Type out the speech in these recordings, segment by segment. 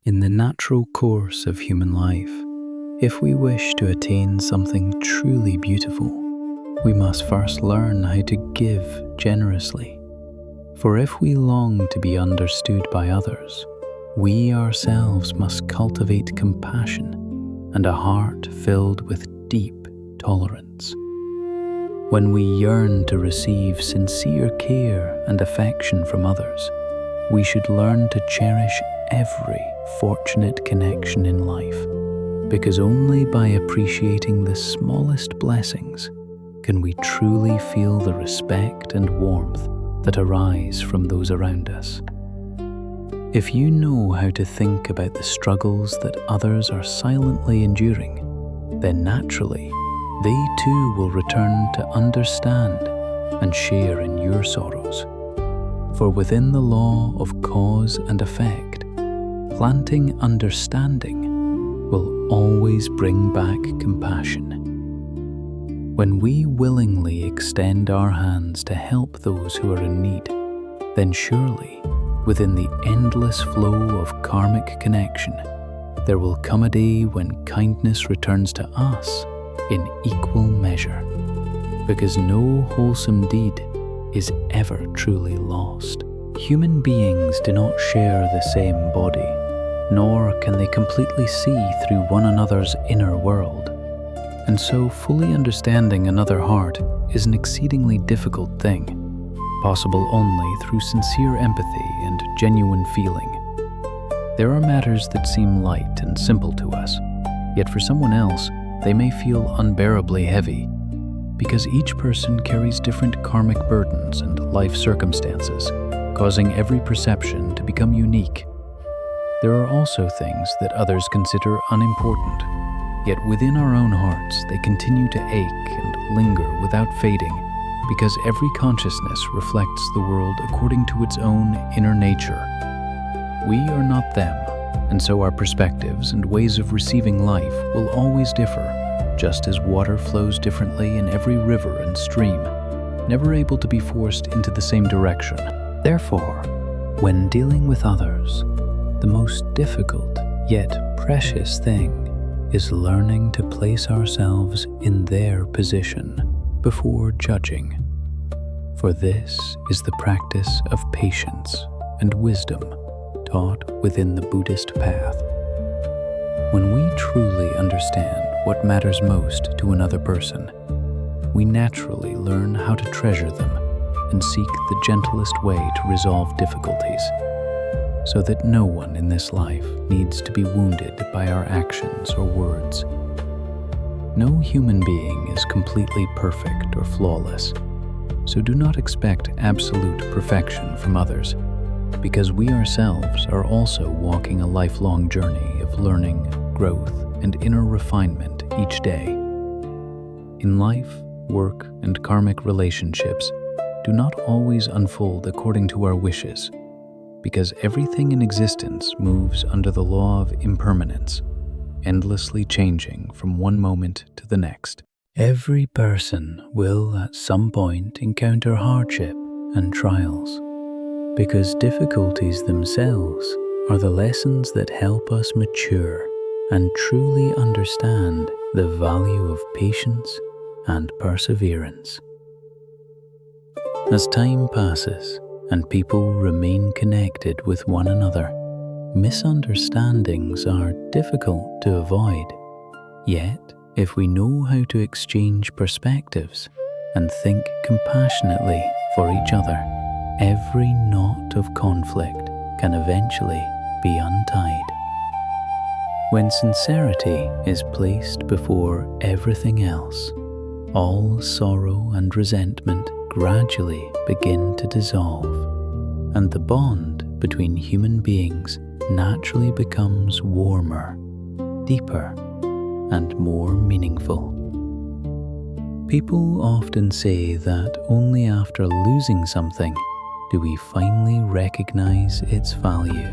In the natural course of human life, if we wish to attain something truly beautiful, we must first learn how to give generously. For if we long to be understood by others, we ourselves must cultivate compassion and a heart filled with deep tolerance. When we yearn to receive sincere care and affection from others, we should learn to cherish every fortunate connection in life, because only by appreciating the smallest blessings can we truly feel the respect and warmth that arise from those around us. If you know how to think about the struggles that others are silently enduring, then naturally they too will return to understand and share in your sorrows. For within the law of cause and effect, planting understanding will always bring back compassion. When we willingly extend our hands to help those who are in need, then surely, within the endless flow of karmic connection, there will come a day when kindness returns to us in equal measure, because no wholesome deed is ever truly lost. Human beings do not share the same body, nor can they completely see through one another's inner world. And so fully understanding another heart is an exceedingly difficult thing, possible only through sincere empathy and genuine feeling. There are matters that seem light and simple to us, yet for someone else, they may feel unbearably heavy, because each person carries different karmic burdens and life circumstances, causing every perception to become unique. There are also things that others consider unimportant, yet within our own hearts they continue to ache and linger without fading, because every consciousness reflects the world according to its own inner nature. We are not them, and so our perspectives and ways of receiving life will always differ, just as water flows differently in every river and stream, never able to be forced into the same direction. Therefore, when dealing with others, the most difficult yet precious thing is learning to place ourselves in their position before judging. For this is the practice of patience and wisdom taught within the Buddhist path. When we truly understand what matters most to another person, we naturally learn how to treasure them and seek the gentlest way to resolve difficulties, so that no one in this life needs to be wounded by our actions or words. No human being is completely perfect or flawless, so do not expect absolute perfection from others, because we ourselves are also walking a lifelong journey of learning, growth, and inner refinement each day. In life, work, and karmic relationships do not always unfold according to our wishes, because everything in existence moves under the law of impermanence, endlessly changing from one moment to the next. Every person will at some point encounter hardship and trials, because difficulties themselves are the lessons that help us mature and truly understand the value of patience and perseverance. As time passes and people remain connected with one another, misunderstandings are difficult to avoid. Yet, if we know how to exchange perspectives and think compassionately for each other, every knot of conflict can eventually be untied. When sincerity is placed before everything else, all sorrow and resentment gradually begin to dissolve, and the bond between human beings naturally becomes warmer, deeper, and more meaningful. People often say that only after losing something do we finally recognize its value.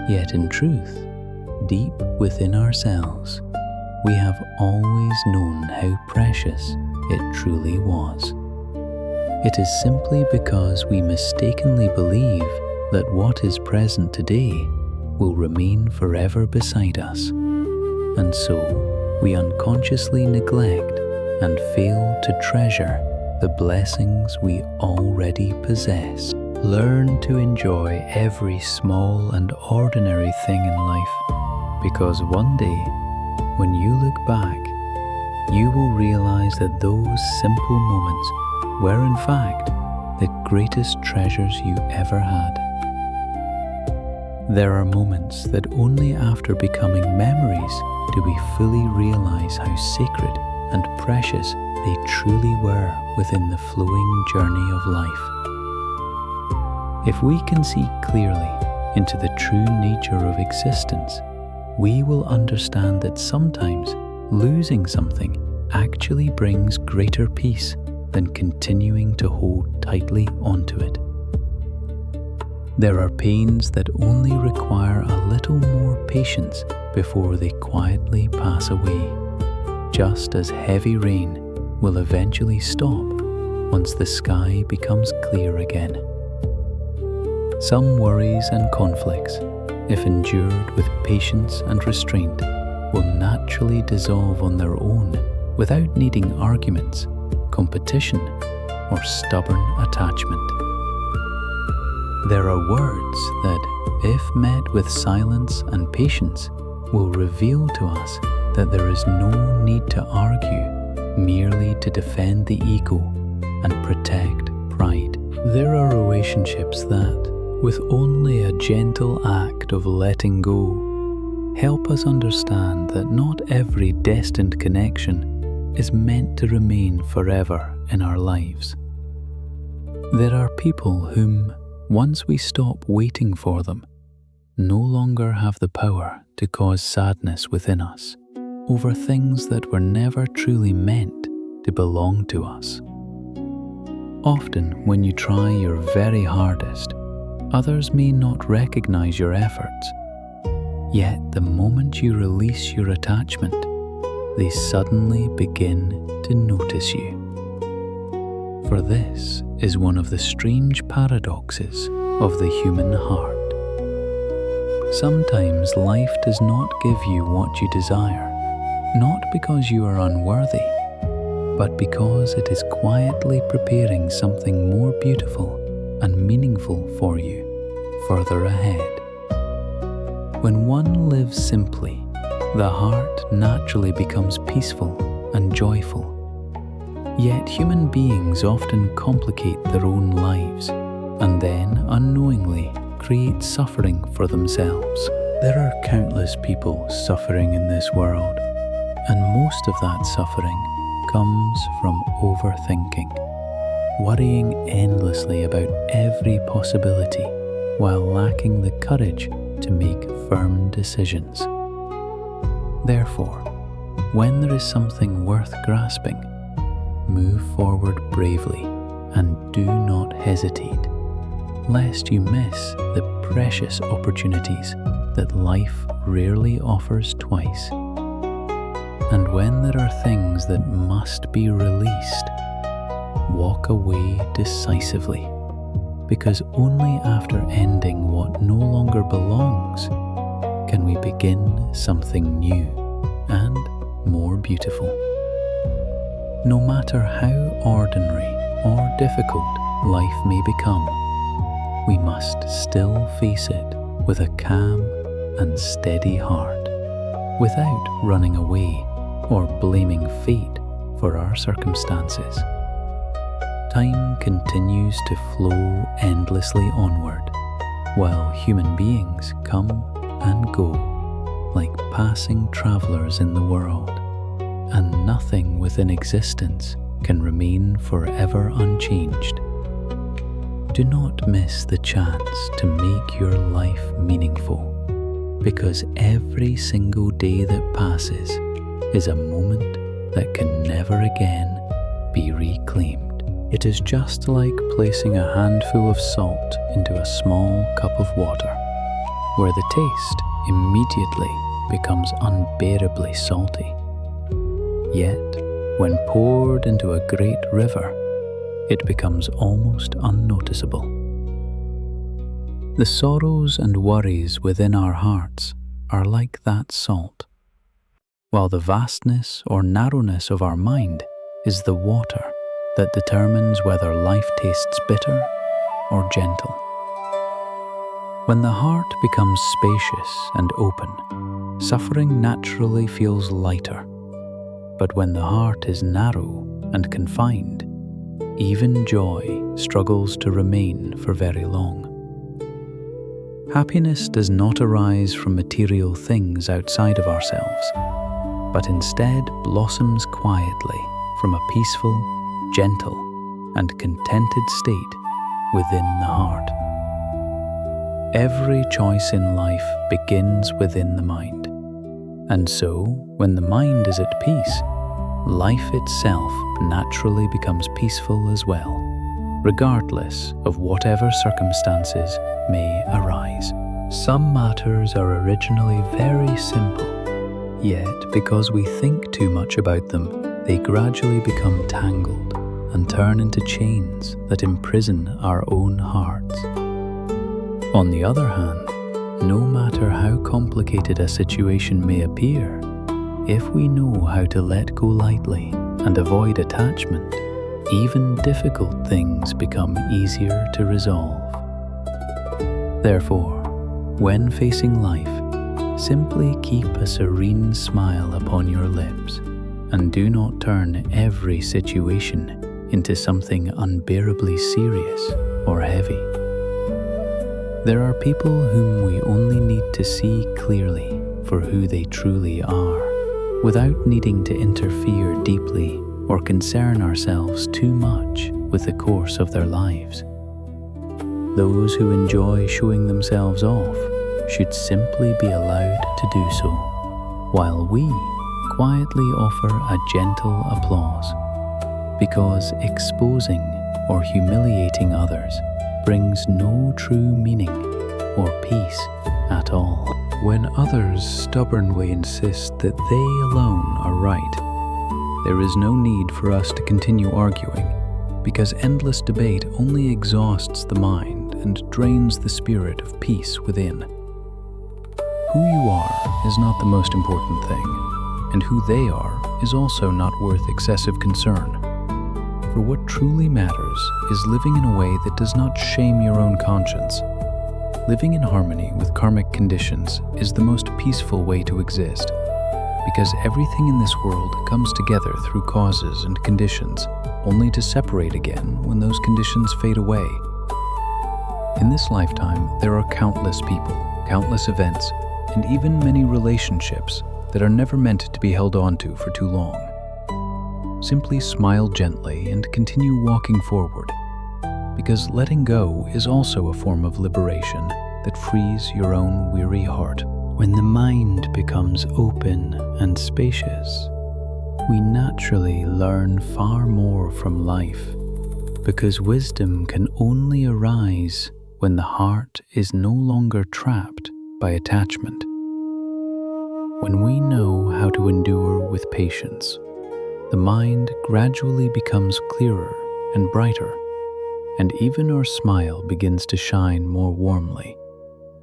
Yet in truth, deep within ourselves, we have always known how precious it truly was. It is simply because we mistakenly believe that what is present today will remain forever beside us, and so we unconsciously neglect and fail to treasure the blessings we already possess. Learn to enjoy every small and ordinary thing in life, because one day, when you look back, you will realize that those simple moments were in fact the greatest treasures you ever had. There are moments that only after becoming memories do we fully realize how sacred and precious they truly were within the flowing journey of life. If we can see clearly into the true nature of existence, we will understand that sometimes losing something actually brings greater peace than continuing to hold tightly onto it. There are pains that only require a little more patience before they quietly pass away, just as heavy rain will eventually stop once the sky becomes clear again. Some worries and conflicts, if endured with patience and restraint, will naturally dissolve on their own without needing arguments, competition, or stubborn attachment. There are words that, if met with silence and patience, will reveal to us that there is no need to argue merely to defend the ego and protect pride. There are relationships that, with only a gentle act of letting go, help us understand that not every destined connection is meant to remain forever in our lives. There are people whom, once we stop waiting for them, no longer have the power to cause sadness within us over things that were never truly meant to belong to us. Often, when you try your very hardest, others may not recognize your efforts. Yet the moment you release your attachment, they suddenly begin to notice you. For this is one of the strange paradoxes of the human heart. Sometimes life does not give you what you desire, not because you are unworthy, but because it is quietly preparing something more beautiful and meaningful for you further ahead. When one lives simply, the heart naturally becomes peaceful and joyful. Yet human beings often complicate their own lives and then unknowingly create suffering for themselves. There are countless people suffering in this world, and most of that suffering comes from overthinking, worrying endlessly about every possibility while lacking the courage to make firm decisions. Therefore, when there is something worth grasping, move forward bravely and do not hesitate, lest you miss the precious opportunities that life rarely offers twice. And when there are things that must be released, walk away decisively, because only after ending what no longer belongs can we begin something new and more beautiful. No matter how ordinary or difficult life may become, we must still face it with a calm and steady heart, without running away or blaming fate for our circumstances. Time continues to flow endlessly onward, while human beings come and go like passing travelers in the world, and nothing within existence can remain forever unchanged. Do not miss the chance to make your life meaningful, because every single day that passes is a moment that can never again be reclaimed. It is just like placing a handful of salt into a small cup of water, where the taste immediately becomes unbearably salty. Yet, when poured into a great river, it becomes almost unnoticeable. The sorrows and worries within our hearts are like that salt, while the vastness or narrowness of our mind is the water that determines whether life tastes bitter or gentle. When the heart becomes spacious and open, suffering naturally feels lighter. But when the heart is narrow and confined, even joy struggles to remain for very long. Happiness does not arise from material things outside of ourselves, but instead blossoms quietly from a peaceful, gentle, and contented state within the heart. Every choice in life begins within the mind. And so, when the mind is at peace, life itself naturally becomes peaceful as well, regardless of whatever circumstances may arise. Some matters are originally very simple, yet because we think too much about them, they gradually become tangled and turn into chains that imprison our own hearts. On the other hand, no matter how complicated a situation may appear, if we know how to let go lightly and avoid attachment, even difficult things become easier to resolve. Therefore, when facing life, simply keep a serene smile upon your lips and do not turn every situation into something unbearably serious or heavy. There are people whom we only need to see clearly for who they truly are, without needing to interfere deeply or concern ourselves too much with the course of their lives. Those who enjoy showing themselves off should simply be allowed to do so, while we quietly offer a gentle applause, because exposing or humiliating others brings no true meaning or peace at all. When others stubbornly insist that they alone are right, there is no need for us to continue arguing, because endless debate only exhausts the mind and drains the spirit of peace within. Who you are is not the most important thing, and who they are is also not worth excessive concern. For what truly matters is living in a way that does not shame your own conscience. Living in harmony with karmic conditions is the most peaceful way to exist, because everything in this world comes together through causes and conditions, only to separate again when those conditions fade away. In this lifetime, there are countless people, countless events, and even many relationships that are never meant to be held on to for too long. Simply smile gently and continue walking forward, because letting go is also a form of liberation that frees your own weary heart. When the mind becomes open and spacious, we naturally learn far more from life, because wisdom can only arise when the heart is no longer trapped by attachment. When we know how to endure with patience, the mind gradually becomes clearer and brighter, and even our smile begins to shine more warmly,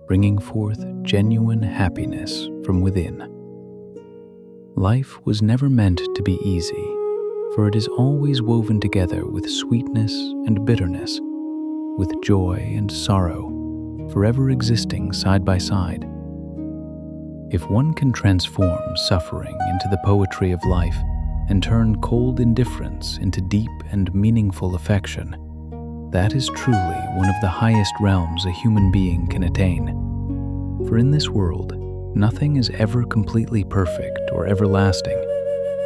bringing forth genuine happiness from within. Life was never meant to be easy, for it is always woven together with sweetness and bitterness, with joy and sorrow, forever existing side by side. If one can transform suffering into the poetry of life and turn cold indifference into deep and meaningful affection, that is truly one of the highest realms a human being can attain. For in this world, nothing is ever completely perfect or everlasting,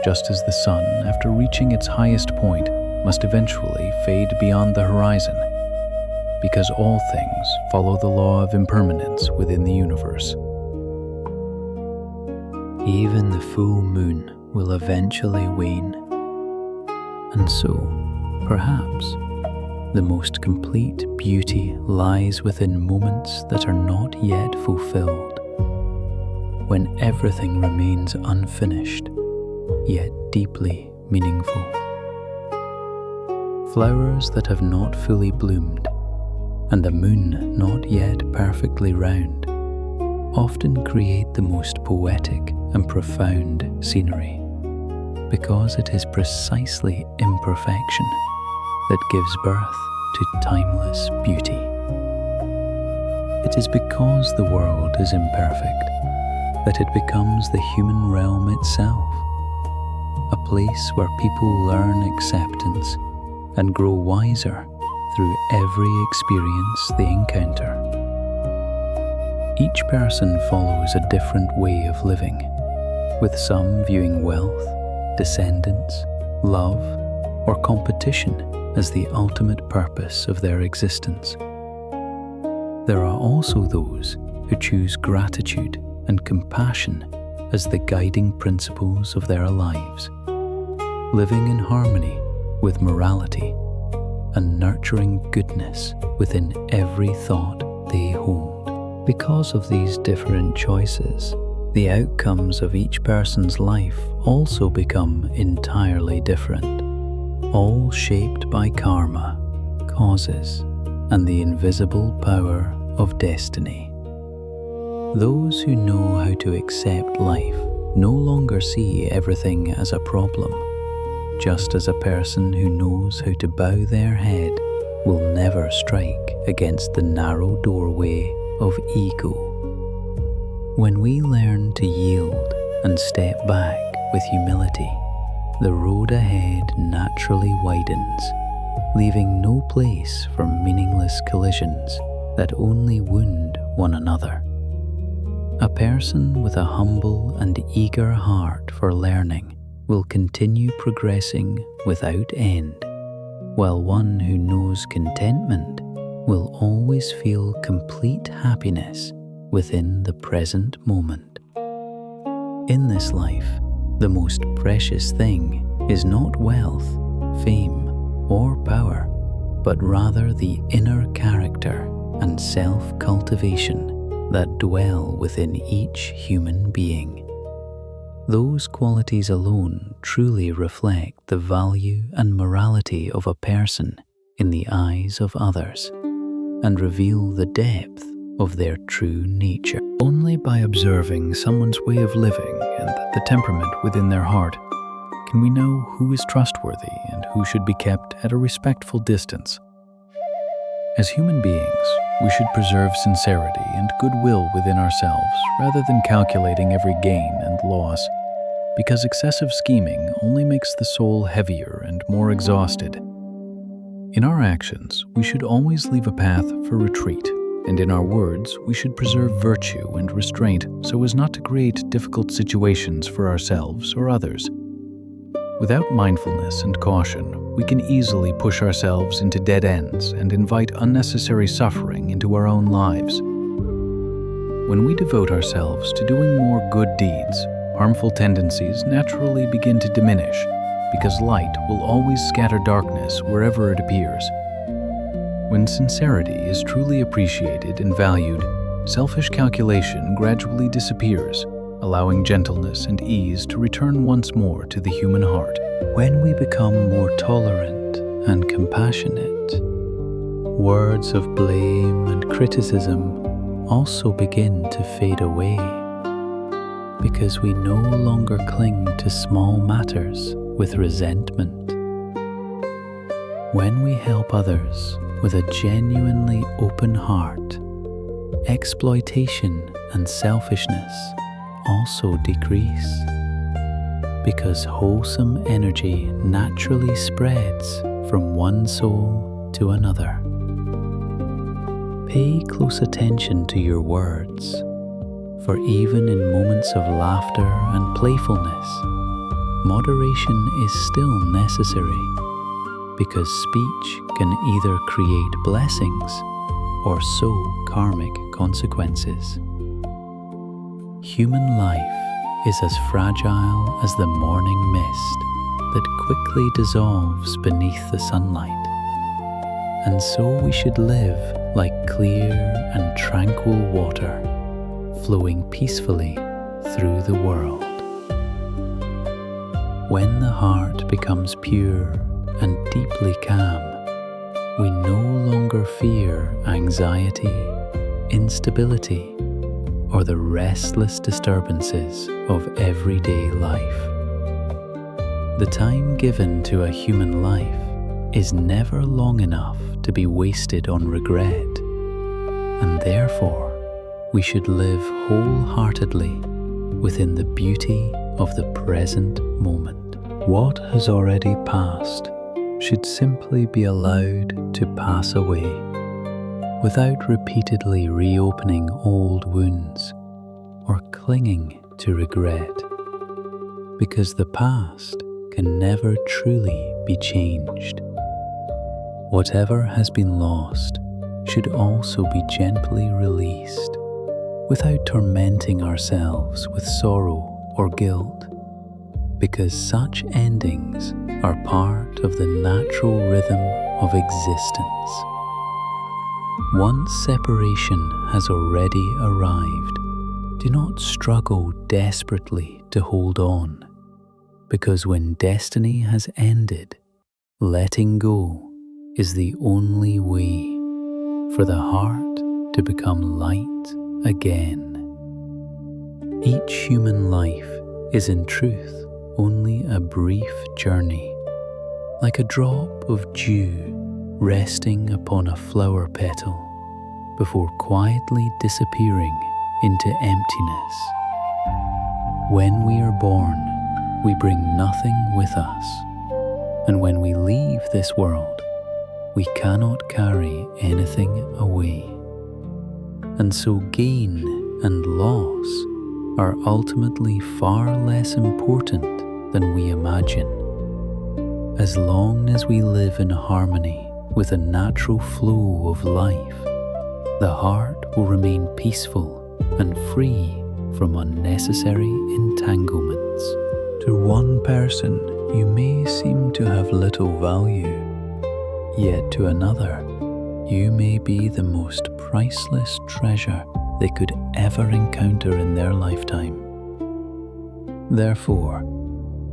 just as the sun, after reaching its highest point, must eventually fade beyond the horizon, because all things follow the law of impermanence within the universe. Even the full moon will eventually wane, and so, perhaps, the most complete beauty lies within moments that are not yet fulfilled, when everything remains unfinished, yet deeply meaningful. Flowers that have not fully bloomed, and a moon not yet perfectly round often create the most poetic and profound scenery, because it is precisely imperfection that gives birth to timeless beauty. It is because the world is imperfect that it becomes the human realm itself, a place where people learn acceptance and grow wiser through every experience they encounter. Each person follows a different way of living, with some viewing wealth, descendants, love, or competition as the ultimate purpose of their existence. There are also those who choose gratitude and compassion as the guiding principles of their lives, living in harmony with morality and nurturing goodness within every thought they hold. Because of these different choices, the outcomes of each person's life also become entirely different, all shaped by karma, causes, and the invisible power of destiny. Those who know how to accept life no longer see everything as a problem, just as a person who knows how to bow their head will never strike against the narrow doorway of ego. When we learn to yield and step back with humility, the road ahead naturally widens, leaving no place for meaningless collisions that only wound one another. A person with a humble and eager heart for learning will continue progressing without end, while one who knows contentment will always feel complete happiness within the present moment. In this life, the most precious thing is not wealth, fame, or power, but rather the inner character and self-cultivation that dwell within each human being. Those qualities alone truly reflect the value and morality of a person in the eyes of others, and reveal the depth of their true nature. Only by observing someone's way of living and the temperament within their heart can we know who is trustworthy and who should be kept at a respectful distance. As human beings, we should preserve sincerity and goodwill within ourselves rather than calculating every gain and loss, because excessive scheming only makes the soul heavier and more exhausted. In our actions, we should always leave a path for retreat, and in our words, we should preserve virtue and restraint so as not to create difficult situations for ourselves or others. Without mindfulness and caution, we can easily push ourselves into dead ends and invite unnecessary suffering into our own lives. When we devote ourselves to doing more good deeds, harmful tendencies naturally begin to diminish, because light will always scatter darkness wherever it appears. When sincerity is truly appreciated and valued, selfish calculation gradually disappears, allowing gentleness and ease to return once more to the human heart. When we become more tolerant and compassionate, words of blame and criticism also begin to fade away, because we no longer cling to small matters with resentment. When we help others with a genuinely open heart, exploitation and selfishness also decrease, because wholesome energy naturally spreads from one soul to another. Pay close attention to your words, for even in moments of laughter and playfulness, moderation is still necessary, because speech can either create blessings or sow karmic consequences. Human life is as fragile as the morning mist that quickly dissolves beneath the sunlight, and so we should live like clear and tranquil water, flowing peacefully through the world. When the heart becomes pure and deeply calm, We no longer fear anxiety, instability, or the restless disturbances of everyday life. The time given to a human life is never long enough to be wasted on regret, and therefore we should live wholeheartedly within the beauty of the present moment. What has already passed should simply be allowed to pass away, without repeatedly reopening old wounds or clinging to regret, because the past can never truly be changed. Whatever has been lost should also be gently released, without tormenting ourselves with sorrow or guilt, because such endings are part of the natural rhythm of existence. Once separation has already arrived, do not struggle desperately to hold on, because when destiny has ended, letting go is the only way for the heart to become light again. Each human life is in truth only a brief journey, like a drop of dew resting upon a flower petal before quietly disappearing into emptiness. When we are born, we bring nothing with us, and when we leave this world, we cannot carry anything away. And so gain and loss are ultimately far less important than we imagine. As long as we live in harmony with the natural flow of life, the heart will remain peaceful and free from unnecessary entanglements. To one person, you may seem to have little value, yet to another, you may be the most priceless treasure they could ever encounter in their lifetime. Therefore,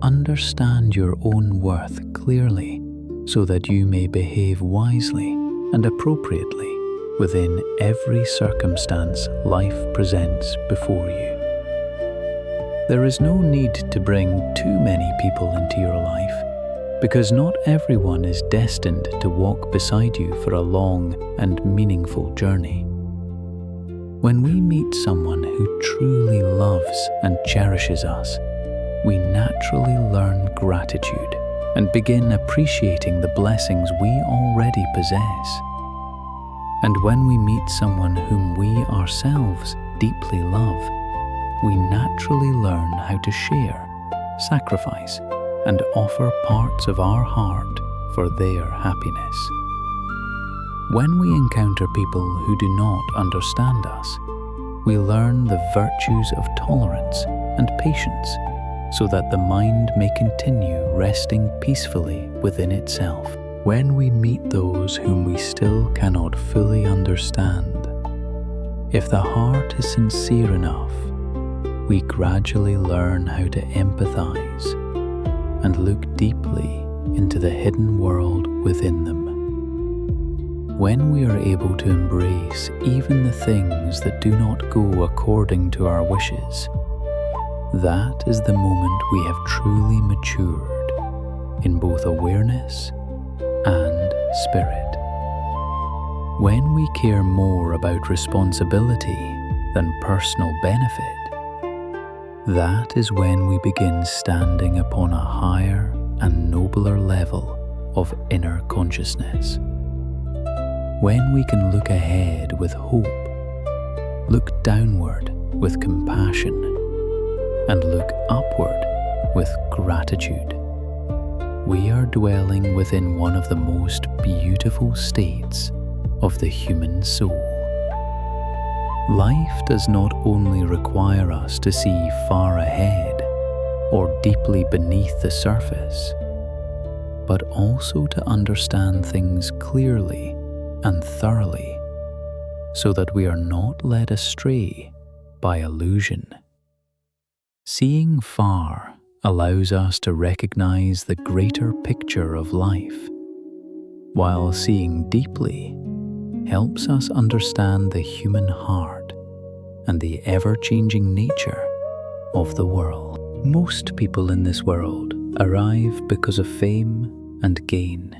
understand your own worth clearly so that you may behave wisely and appropriately within every circumstance life presents before you. There is no need to bring too many people into your life, because not everyone is destined to walk beside you for a long and meaningful journey. When we meet someone who truly loves and cherishes us, we naturally learn gratitude and begin appreciating the blessings we already possess. And when we meet someone whom we ourselves deeply love, we naturally learn how to share, sacrifice, and offer parts of our heart for their happiness. When we encounter people who do not understand us, we learn the virtues of tolerance and patience so that the mind may continue resting peacefully within itself. When we meet those whom we still cannot fully understand, if the heart is sincere enough, we gradually learn how to empathize and look deeply into the hidden world within them. When we are able to embrace even the things that do not go according to our wishes, that is the moment we have truly matured in both awareness and spirit. When we care more about responsibility than personal benefit, that is when we begin standing upon a higher and nobler level of inner consciousness. When we can look ahead with hope, look downward with compassion, and look upward with gratitude, we are dwelling within one of the most beautiful states of the human soul. Life does not only require us to see far ahead or deeply beneath the surface, but also to understand things clearly and thoroughly, so that we are not led astray by illusion. Seeing far allows us to recognize the greater picture of life, while seeing deeply helps us understand the human heart and the ever-changing nature of the world. Most people in this world arrive because of fame and gain,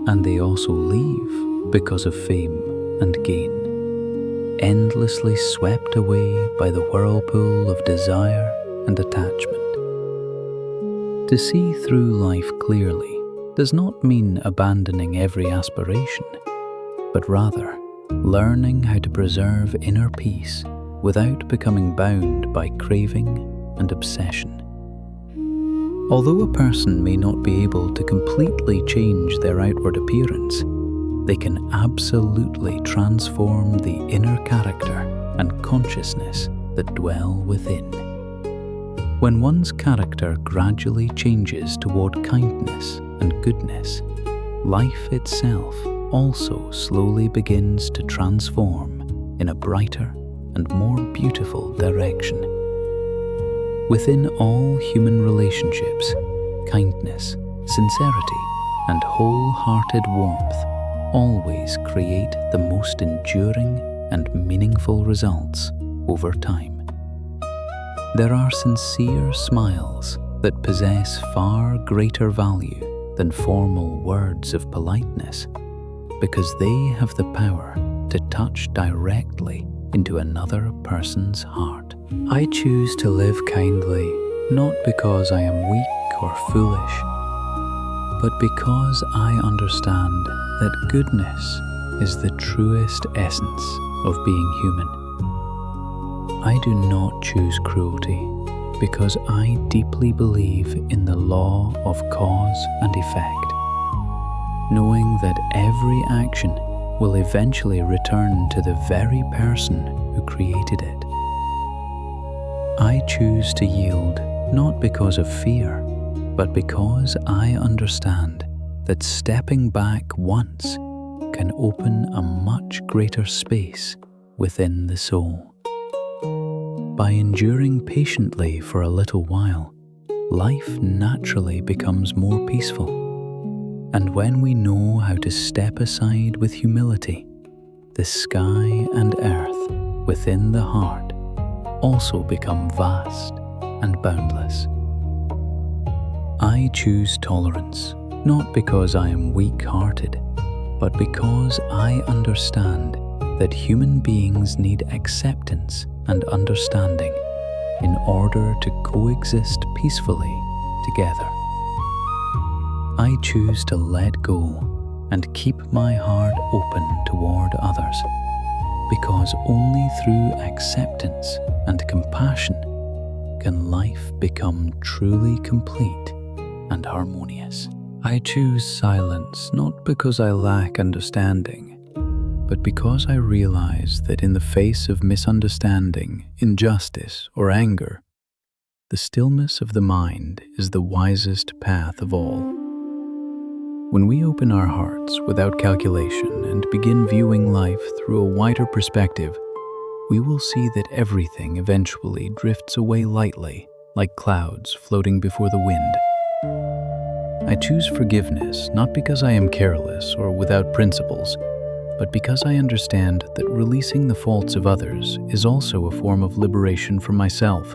and they also leave because of fame and gain, endlessly swept away by the whirlpool of desire and attachment. To see through life clearly does not mean abandoning every aspiration, but rather learning how to preserve inner peace without becoming bound by craving and obsession. Although a person may not be able to completely change their outward appearance, they can absolutely transform the inner character and consciousness that dwell within. When one's character gradually changes toward kindness and goodness, life itself also slowly begins to transform in a brighter and more beautiful direction. Within all human relationships, kindness, sincerity, and wholehearted warmth always create the most enduring and meaningful results over time. There are sincere smiles that possess far greater value than formal words of politeness, because they have the power to touch directly into another person's heart. I choose to live kindly, not because I am weak or foolish, but because I understand that goodness is the truest essence of being human. I do not choose cruelty because I deeply believe in the law of cause and effect, knowing that every action will eventually return to the very person who created it. I choose to yield not because of fear, but because I understand that stepping back once can open a much greater space within the soul. By enduring patiently for a little while, life naturally becomes more peaceful. And when we know how to step aside with humility, the sky and earth within the heart also become vast and boundless. I choose tolerance, not because I am weak-hearted, but because I understand that human beings need acceptance and understanding in order to coexist peacefully together. I choose to let go and keep my heart open toward others, because only through acceptance and compassion can life become truly complete and harmonious. I choose silence not because I lack understanding, but because I realize that in the face of misunderstanding, injustice, or anger, the stillness of the mind is the wisest path of all. When we open our hearts without calculation and begin viewing life through a wider perspective, we will see that everything eventually drifts away lightly, like clouds floating before the wind. I choose forgiveness not because I am careless or without principles, but because I understand that releasing the faults of others is also a form of liberation for myself.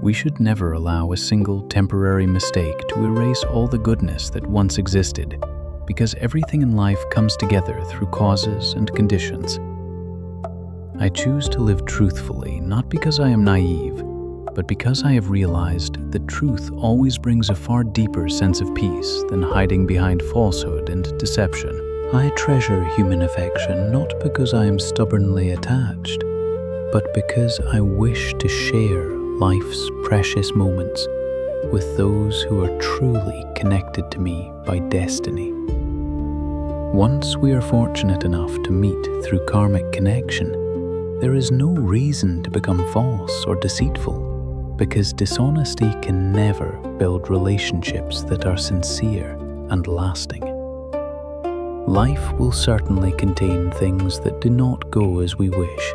We should never allow a single temporary mistake to erase all the goodness that once existed, because everything in life comes together through causes and conditions. I choose to live truthfully not because I am naive, but because I have realized that truth always brings a far deeper sense of peace than hiding behind falsehood and deception. I treasure human affection not because I am stubbornly attached, but because I wish to share life's precious moments with those who are truly connected to me by destiny. Once we are fortunate enough to meet through karmic connection, there is no reason to become false or deceitful, because dishonesty can never build relationships that are sincere and lasting. Life will certainly contain things that do not go as we wish,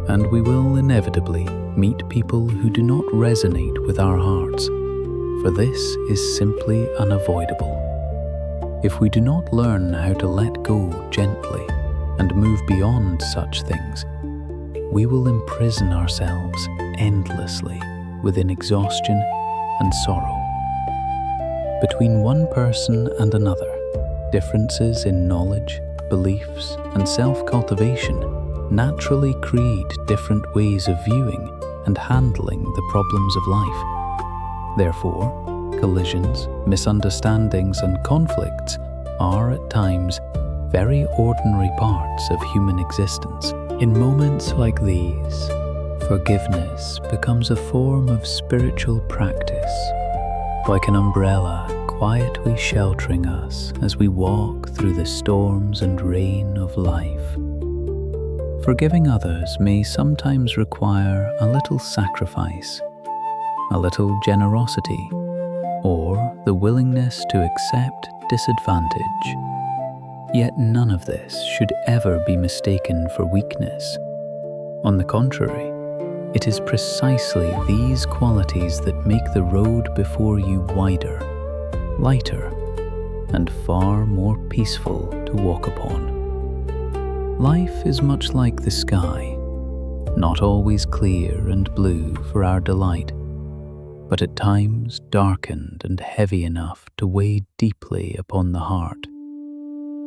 and we will inevitably meet people who do not resonate with our hearts, for this is simply unavoidable. If we do not learn how to let go gently and move beyond such things, we will imprison ourselves endlessly within exhaustion and sorrow. Between one person and another, differences in knowledge, beliefs, and self-cultivation naturally create different ways of viewing and handling the problems of life. Therefore, collisions, misunderstandings, and conflicts are at times very ordinary parts of human existence. In moments like these, forgiveness becomes a form of spiritual practice, like an umbrella quietly sheltering us as we walk through the storms and rain of life. Forgiving others may sometimes require a little sacrifice, a little generosity, or the willingness to accept disadvantage. Yet none of this should ever be mistaken for weakness. On the contrary, it is precisely these qualities that make the road before you wider, lighter, and far more peaceful to walk upon. Life is much like the sky, not always clear and blue for our delight, but at times darkened and heavy enough to weigh deeply upon the heart.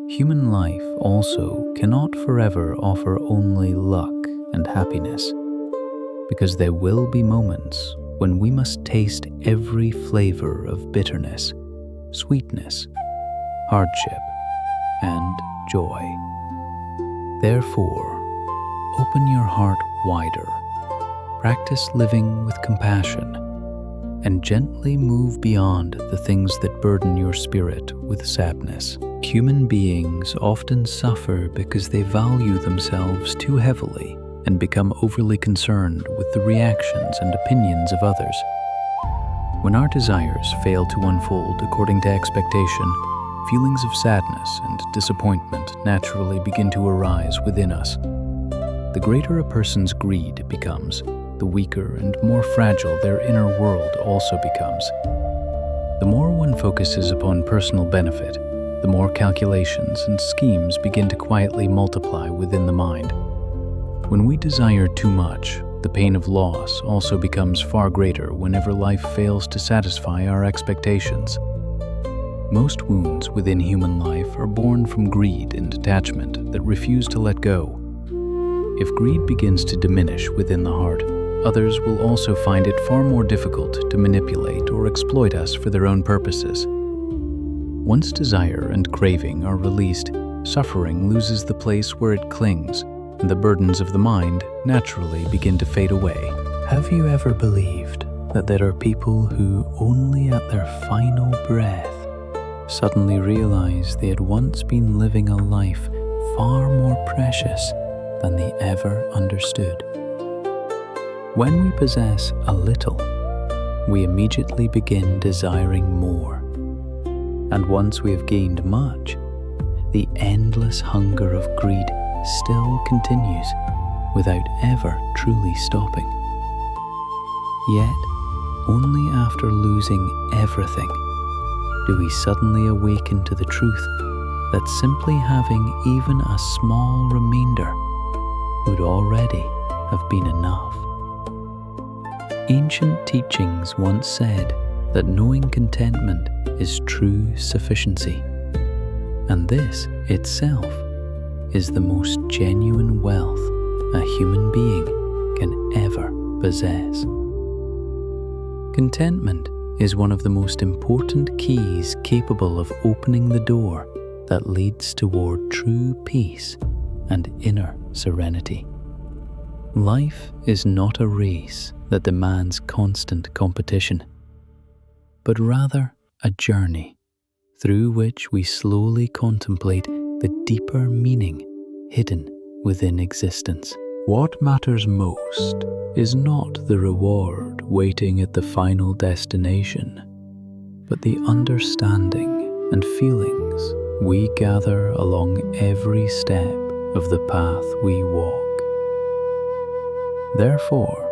Human life also cannot forever offer only luck and happiness, because there will be moments when we must taste every flavor of bitterness, sweetness, hardship, and joy. Therefore, open your heart wider, practice living with compassion, and gently move beyond the things that burden your spirit with sadness. Human beings often suffer because they value themselves too heavily and become overly concerned with the reactions and opinions of others. When our desires fail to unfold according to expectation, feelings of sadness and disappointment naturally begin to arise within us. The greater a person's greed becomes, the weaker and more fragile their inner world also becomes. The more one focuses upon personal benefit, the more calculations and schemes begin to quietly multiply within the mind. When we desire too much, the pain of loss also becomes far greater whenever life fails to satisfy our expectations. Most wounds within human life are born from greed and attachment that refuse to let go. If greed begins to diminish within the heart, others will also find it far more difficult to manipulate or exploit us for their own purposes. Once desire and craving are released, suffering loses the place where it clings, and the burdens of the mind naturally begin to fade away. Have you ever believed that there are people who only at their final breath suddenly realize they had once been living a life far more precious than they ever understood? When we possess a little, we immediately begin desiring more. And once we have gained much, the endless hunger of greed still continues without ever truly stopping. Yet, only after losing everything do we suddenly awaken to the truth that simply having even a small remainder would already have been enough. Ancient teachings once said that knowing contentment is true sufficiency, and this itself is the most genuine wealth a human being can ever possess. Contentment is one of the most important keys capable of opening the door that leads toward true peace and inner serenity. Life is not a race that demands constant competition, but rather a journey through which we slowly contemplate the deeper meaning hidden within existence. What matters most is not the reward waiting at the final destination, but the understanding and feelings we gather along every step of the path we walk. Therefore,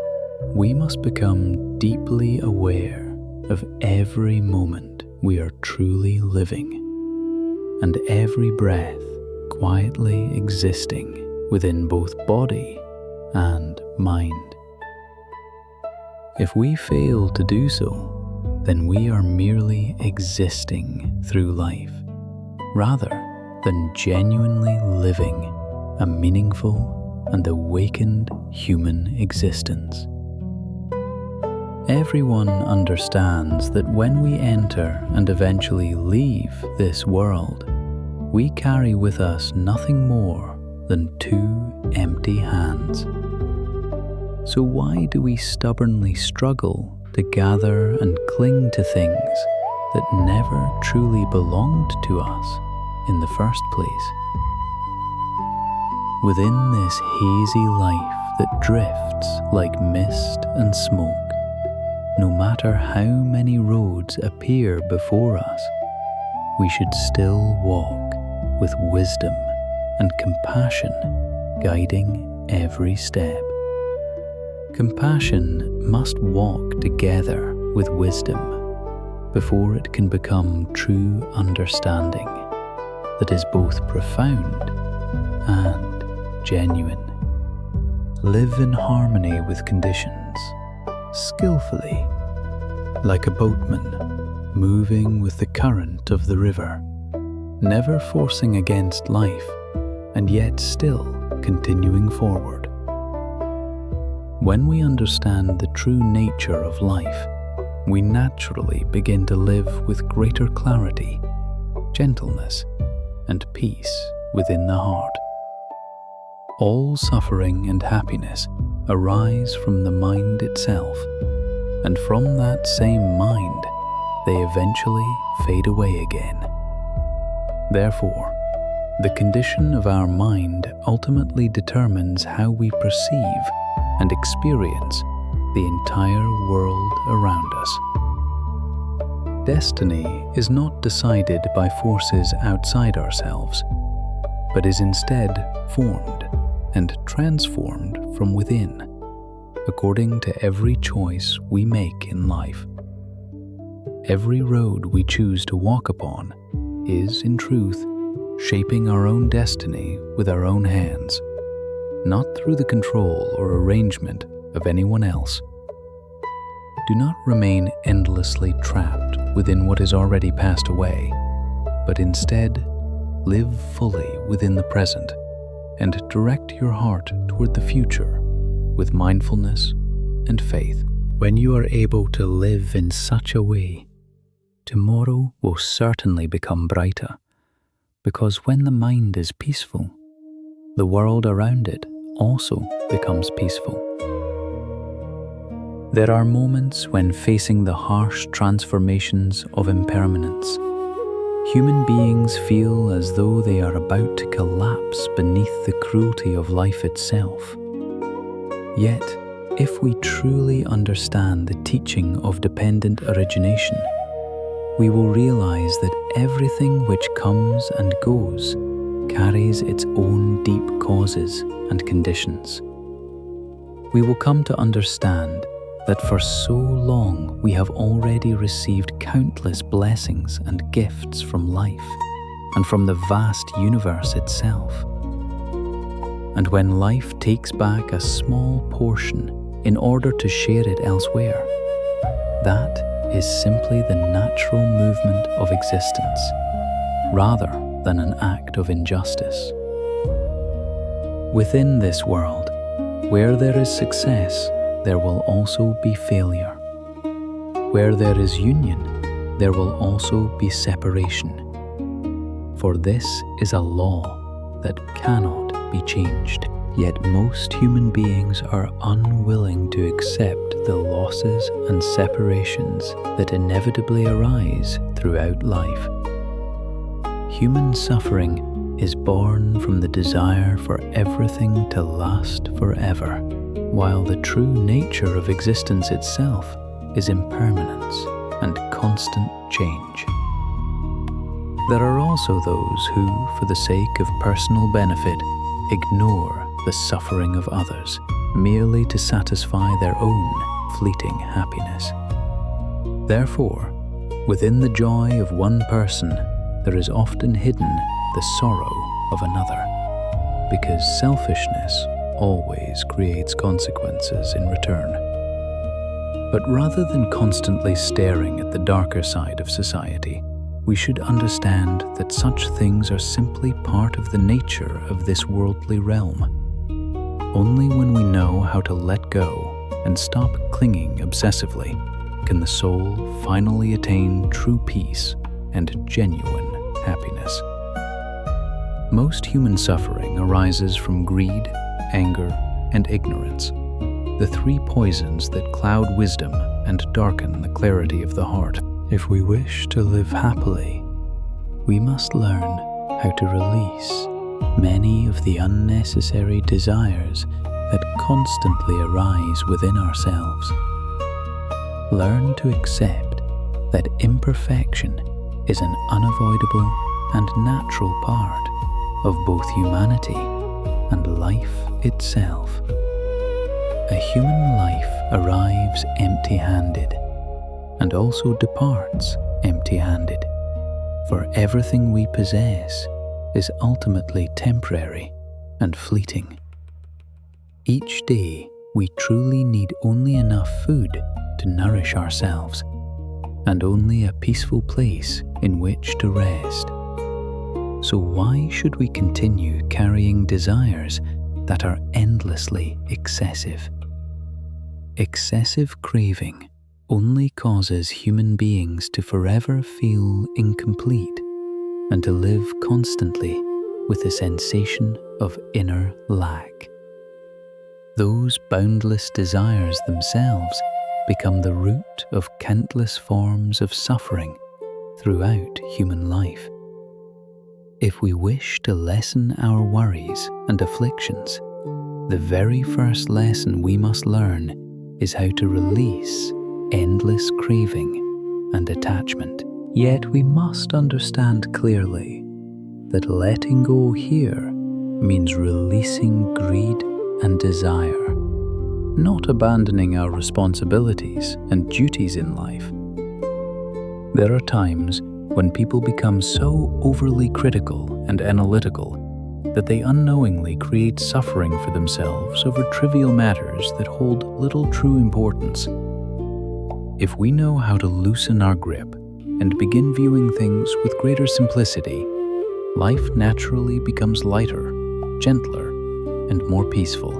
we must become deeply aware of every moment we are truly living, and every breath quietly existing within both body and mind. If we fail to do so, then we are merely existing through life, rather than genuinely living a meaningful and awakened human existence. Everyone understands that when we enter and eventually leave this world, we carry with us nothing more than two empty hands. So why do we stubbornly struggle to gather and cling to things that never truly belonged to us in the first place? Within this hazy life that drifts like mist and smoke, no matter how many roads appear before us, we should still walk with wisdom and compassion guiding every step. Compassion must walk together with wisdom before it can become true understanding that is both profound and genuine. Live in harmony with conditions, skillfully, like a boatman moving with the current of the river, never forcing against life and yet still continuing forward. When we understand the true nature of life, we naturally begin to live with greater clarity, gentleness, and peace within the heart. All suffering and happiness arise from the mind itself, and from that same mind, they eventually fade away again. Therefore, the condition of our mind ultimately determines how we perceive and experience the entire world around us. Destiny is not decided by forces outside ourselves, but is instead formed and transformed from within, according to every choice we make in life. Every road we choose to walk upon is, in truth, shaping our own destiny with our own hands, not through the control or arrangement of anyone else. Do not remain endlessly trapped within what is already passed away, but instead live fully within the present and direct your heart toward the future with mindfulness and faith. When you are able to live in such a way, tomorrow will certainly become brighter, because when the mind is peaceful, the world around it also becomes peaceful. There are moments when facing the harsh transformations of impermanence, human beings feel as though they are about to collapse beneath the cruelty of life itself. Yet, if we truly understand the teaching of dependent origination, we will realize that everything which comes and goes carries its own deep causes and conditions. We will come to understand that for so long we have already received countless blessings and gifts from life and from the vast universe itself. And when life takes back a small portion in order to share it elsewhere, that is simply the natural movement of existence, rather than an act of injustice. Within this world, where there is success, there will also be failure. Where there is union, there will also be separation. For this is a law that cannot be changed. Yet most human beings are unwilling to accept the losses and separations that inevitably arise throughout life. Human suffering is born from the desire for everything to last forever, while the true nature of existence itself is impermanence and constant change. There are also those who, for the sake of personal benefit, ignore the suffering of others merely to satisfy their own fleeting happiness. Therefore, within the joy of one person, there is often hidden the sorrow of another, because selfishness always creates consequences in return. But rather than constantly staring at the darker side of society, we should understand that such things are simply part of the nature of this worldly realm. Only when we know how to let go and stop clinging obsessively can the soul finally attain true peace and genuine happiness. Most human suffering arises from greed, anger, and ignorance, the three poisons that cloud wisdom and darken the clarity of the heart. If we wish to live happily, we must learn how to release many of the unnecessary desires that constantly arise within ourselves. Learn to accept that imperfection is an unavoidable and natural part of both humanity and life itself. A human life arrives empty-handed and also departs empty-handed, for everything we possess is ultimately temporary and fleeting. Each day, we truly need only enough food to nourish ourselves, and only a peaceful place in which to rest. So why should we continue carrying desires that are endlessly excessive? Excessive craving only causes human beings to forever feel incomplete and to live constantly with a sensation of inner lack. Those boundless desires themselves become the root of countless forms of suffering throughout human life. If we wish to lessen our worries and afflictions, the very first lesson we must learn is how to release endless craving and attachment. Yet we must understand clearly that letting go here means releasing greed and desire, not abandoning our responsibilities and duties in life. There are times when people become so overly critical and analytical that they unknowingly create suffering for themselves over trivial matters that hold little true importance. If we know how to loosen our grip and begin viewing things with greater simplicity, life naturally becomes lighter, gentler, and more peaceful.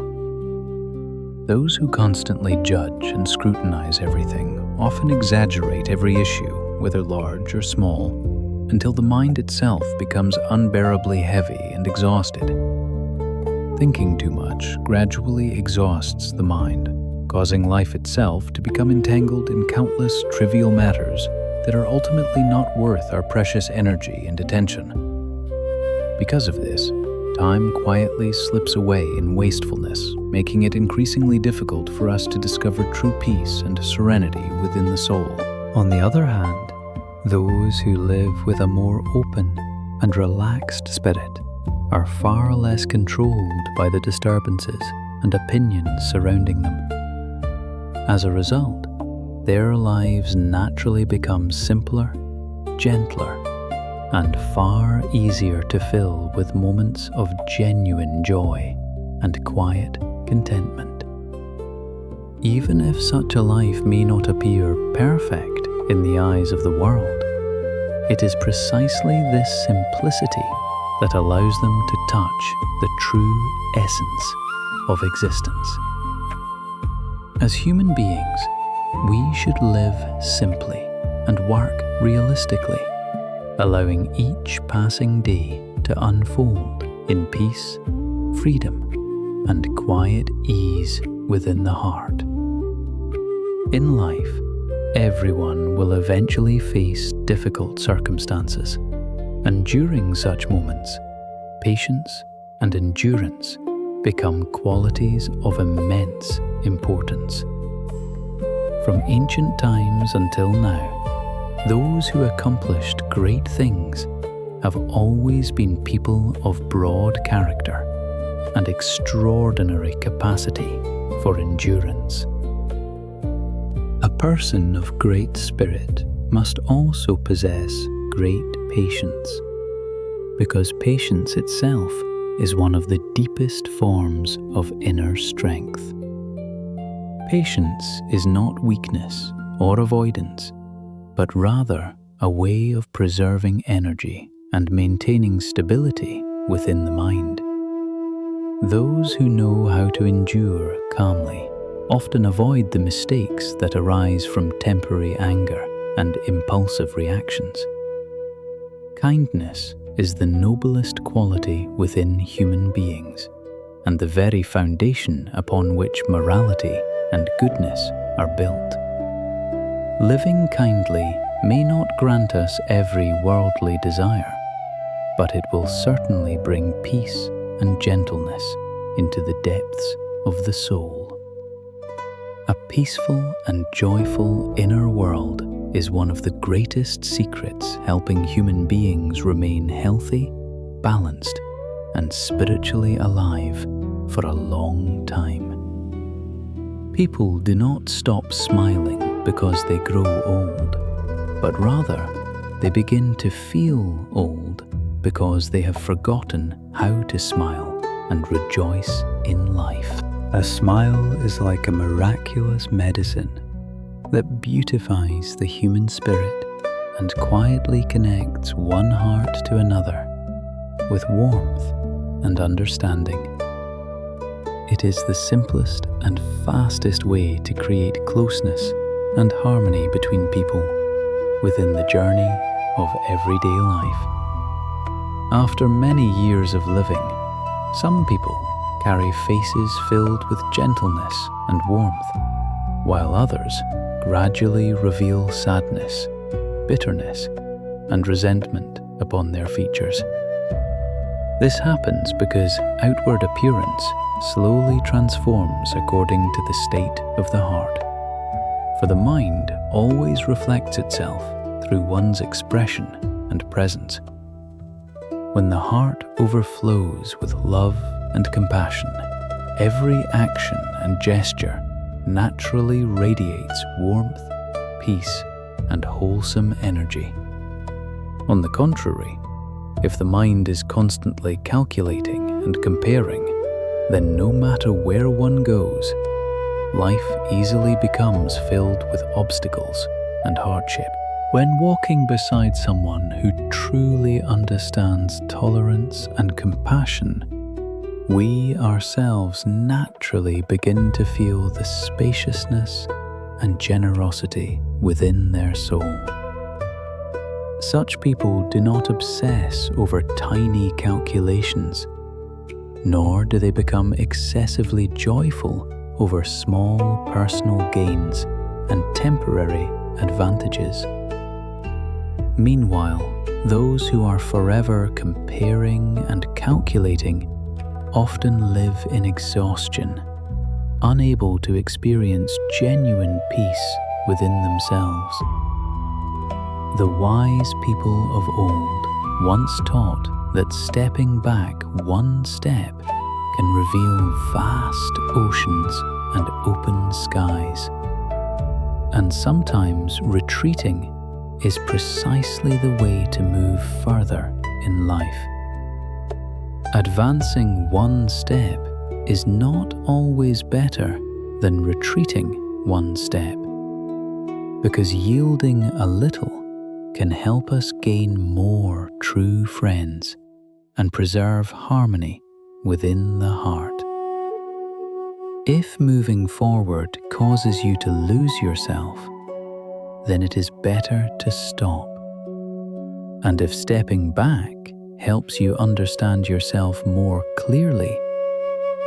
Those who constantly judge and scrutinize everything often exaggerate every issue, whether large or small, until the mind itself becomes unbearably heavy and exhausted. Thinking too much gradually exhausts the mind, causing life itself to become entangled in countless trivial matters that are ultimately not worth our precious energy and attention. Because of this, time quietly slips away in wastefulness, making it increasingly difficult for us to discover true peace and serenity within the soul. On the other hand, those who live with a more open and relaxed spirit are far less controlled by the disturbances and opinions surrounding them. As a result, their lives naturally become simpler, gentler, and far easier to fill with moments of genuine joy and quiet contentment. Even if such a life may not appear perfect in the eyes of the world, it is precisely this simplicity that allows them to touch the true essence of existence. As human beings, we should live simply and work realistically, allowing each passing day to unfold in peace, freedom, and quiet ease within the heart. In life, everyone will eventually face difficult circumstances, and during such moments, patience and endurance become qualities of immense importance. From ancient times until now, those who accomplished great things have always been people of broad character and extraordinary capacity for endurance. A person of great spirit must also possess great patience, because patience itself is one of the deepest forms of inner strength. Patience is not weakness or avoidance, but rather a way of preserving energy and maintaining stability within the mind. Those who know how to endure calmly often avoid the mistakes that arise from temporary anger and impulsive reactions. Kindness is the noblest quality within human beings, and the very foundation upon which morality and goodness are built. Living kindly may not grant us every worldly desire, but it will certainly bring peace and gentleness into the depths of the soul. A peaceful and joyful inner world is one of the greatest secrets helping human beings remain healthy, balanced, and spiritually alive for a long time. People do not stop smiling because they grow old, but rather they begin to feel old because they have forgotten how to smile and rejoice in life. A smile is like a miraculous medicine that beautifies the human spirit and quietly connects one heart to another with warmth and understanding. It is the simplest and fastest way to create closeness and harmony between people within the journey of everyday life. After many years of living, some people carry faces filled with gentleness and warmth, while others gradually reveal sadness, bitterness, and resentment upon their features. This happens because outward appearance slowly transforms according to the state of the heart. For the mind always reflects itself through one's expression and presence. When the heart overflows with love and compassion, every action and gesture naturally radiates warmth, peace, and wholesome energy. On the contrary, if the mind is constantly calculating and comparing, then no matter where one goes, life easily becomes filled with obstacles and hardship. When walking beside someone who truly understands tolerance and compassion, we ourselves naturally begin to feel the spaciousness and generosity within their soul. Such people do not obsess over tiny calculations, nor do they become excessively joyful over small personal gains and temporary advantages. Meanwhile, those who are forever comparing and calculating often live in exhaustion, unable to experience genuine peace within themselves. The wise people of old once taught that stepping back one step can reveal vast oceans and open skies. And sometimes retreating is precisely the way to move further in life. Advancing one step is not always better than retreating one step, because yielding a little can help us gain more true friends and preserve harmony within the heart. If moving forward causes you to lose yourself, then it is better to stop. And if stepping back helps you understand yourself more clearly,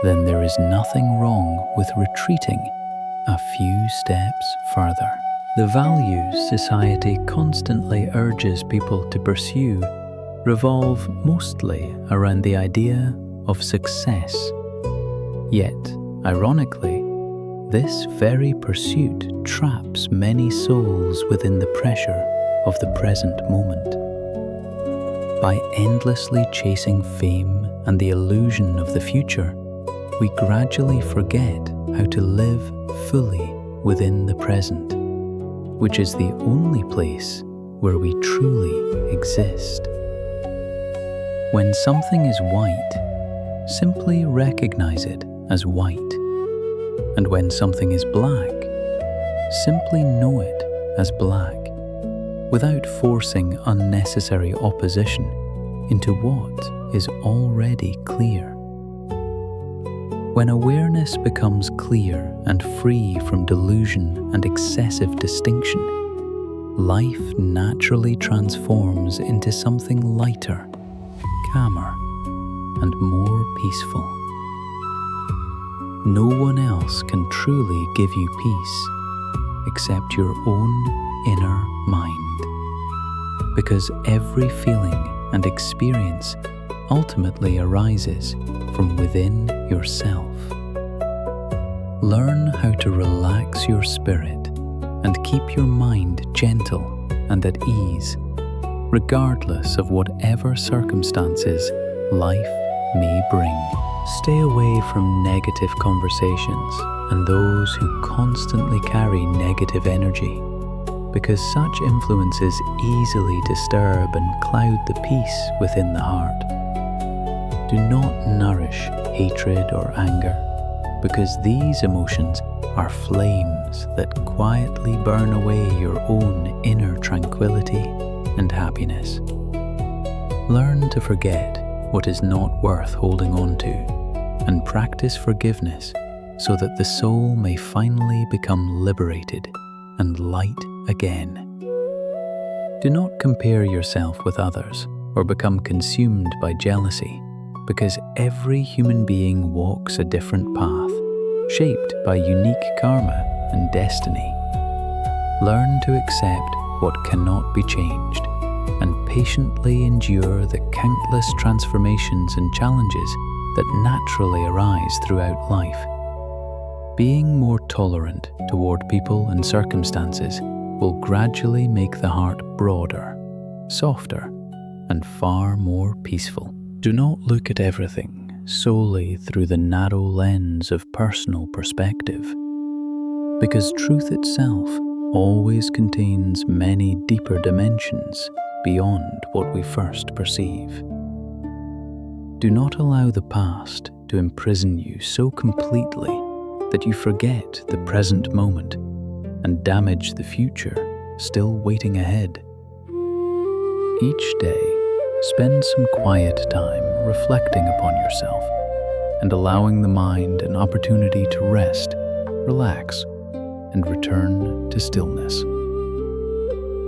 then there is nothing wrong with retreating a few steps further. The values society constantly urges people to pursue revolve mostly around the idea of success. Yet, ironically, this very pursuit traps many souls within the pressure of the present moment. By endlessly chasing fame and the illusion of the future, we gradually forget how to live fully within the present, which is the only place where we truly exist. When something is white, simply recognize it as white. And when something is black, simply know it as black, without forcing unnecessary opposition into what is already clear. When awareness becomes clear and free from delusion and excessive distinction, life naturally transforms into something lighter, calmer, and more peaceful. No one else can truly give you peace except your own inner mind, because every feeling and experience ultimately arises from within yourself. Learn how to relax your spirit and keep your mind gentle and at ease, regardless of whatever circumstances life may bring. Stay away from negative conversations and those who constantly carry negative energy, because such influences easily disturb and cloud the peace within the heart. Do not nourish hatred or anger, because these emotions are flames that quietly burn away your own inner tranquility and happiness. Learn to forget what is not worth holding on to, and practice forgiveness so that the soul may finally become liberated and light again. Do not compare yourself with others or become consumed by jealousy, because every human being walks a different path, shaped by unique karma and destiny. Learn to accept what cannot be changed and patiently endure the countless transformations and challenges that naturally arise throughout life. Being more tolerant toward people and circumstances will gradually make the heart broader, softer, and far more peaceful. Do not look at everything solely through the narrow lens of personal perspective, because truth itself always contains many deeper dimensions beyond what we first perceive. Do not allow the past to imprison you so completely that you forget the present moment and damage the future still waiting ahead. Each day, spend some quiet time reflecting upon yourself and allowing the mind an opportunity to rest, relax, and return to stillness.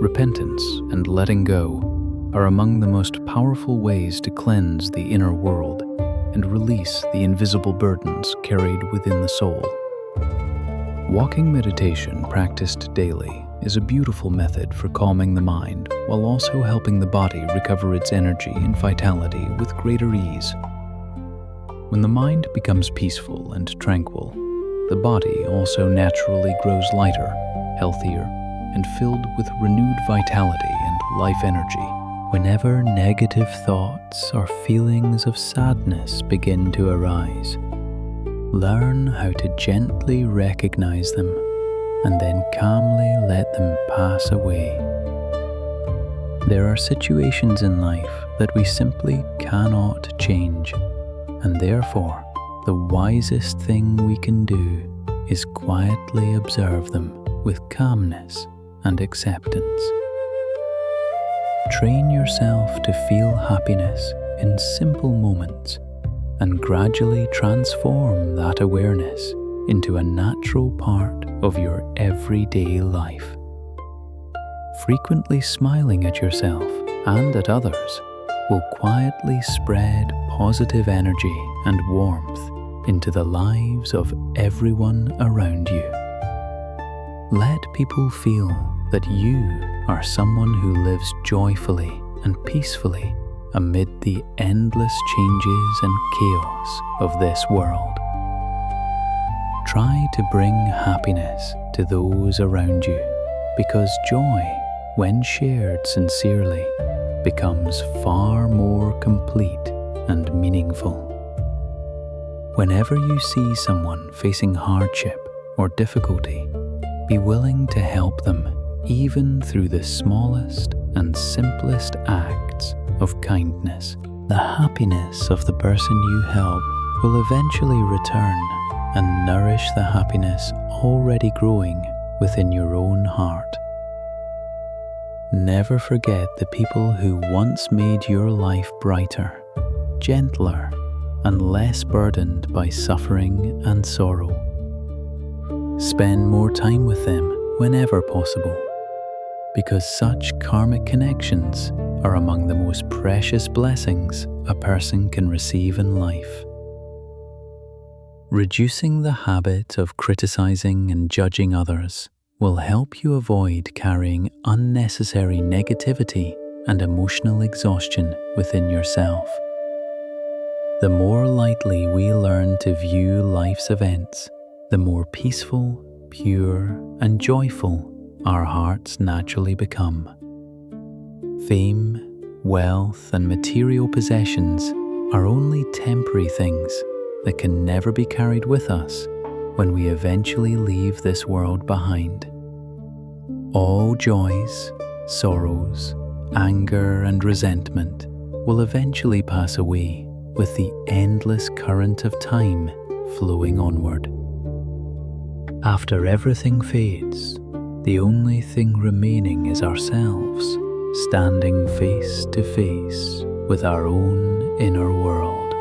Repentance and letting go are among the most powerful ways to cleanse the inner world and release the invisible burdens carried within the soul. Walking meditation practiced daily is a beautiful method for calming the mind while also helping the body recover its energy and vitality with greater ease. When the mind becomes peaceful and tranquil, the body also naturally grows lighter, healthier, and filled with renewed vitality and life energy. Whenever negative thoughts or feelings of sadness begin to arise, learn how to gently recognize them and then calmly let them pass away. There are situations in life that we simply cannot change, and therefore the wisest thing we can do is quietly observe them with calmness and acceptance. Train yourself to feel happiness in simple moments and gradually transform that awareness into a natural part of your everyday life. Frequently smiling at yourself and at others will quietly spread positive energy and warmth into the lives of everyone around you. Let people feel that you are someone who lives joyfully and peacefully amid the endless changes and chaos of this world. Try to bring happiness to those around you, because joy, when shared sincerely, becomes far more complete and meaningful. Whenever you see someone facing hardship or difficulty, be willing to help them even through the smallest and simplest acts of kindness. The happiness of the person you help will eventually return and nourish the happiness already growing within your own heart. Never forget the people who once made your life brighter, gentler, and less burdened by suffering and sorrow. Spend more time with them whenever possible, because such karmic connections are among the most precious blessings a person can receive in life. Reducing the habit of criticizing and judging others will help you avoid carrying unnecessary negativity and emotional exhaustion within yourself. The more lightly we learn to view life's events, the more peaceful, pure, and joyful our hearts naturally become. Fame, wealth, and material possessions are only temporary things that can never be carried with us when we eventually leave this world behind. All joys, sorrows, anger, and resentment will eventually pass away with the endless current of time flowing onward. After everything fades, the only thing remaining is ourselves, standing face to face with our own inner world.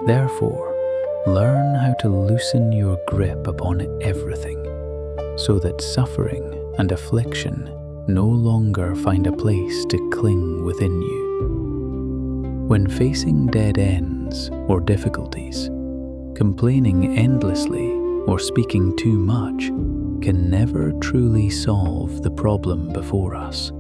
Therefore, learn how to loosen your grip upon everything, so that suffering and affliction no longer find a place to cling within you. When facing dead ends or difficulties, complaining endlessly or speaking too much can never truly solve the problem before us.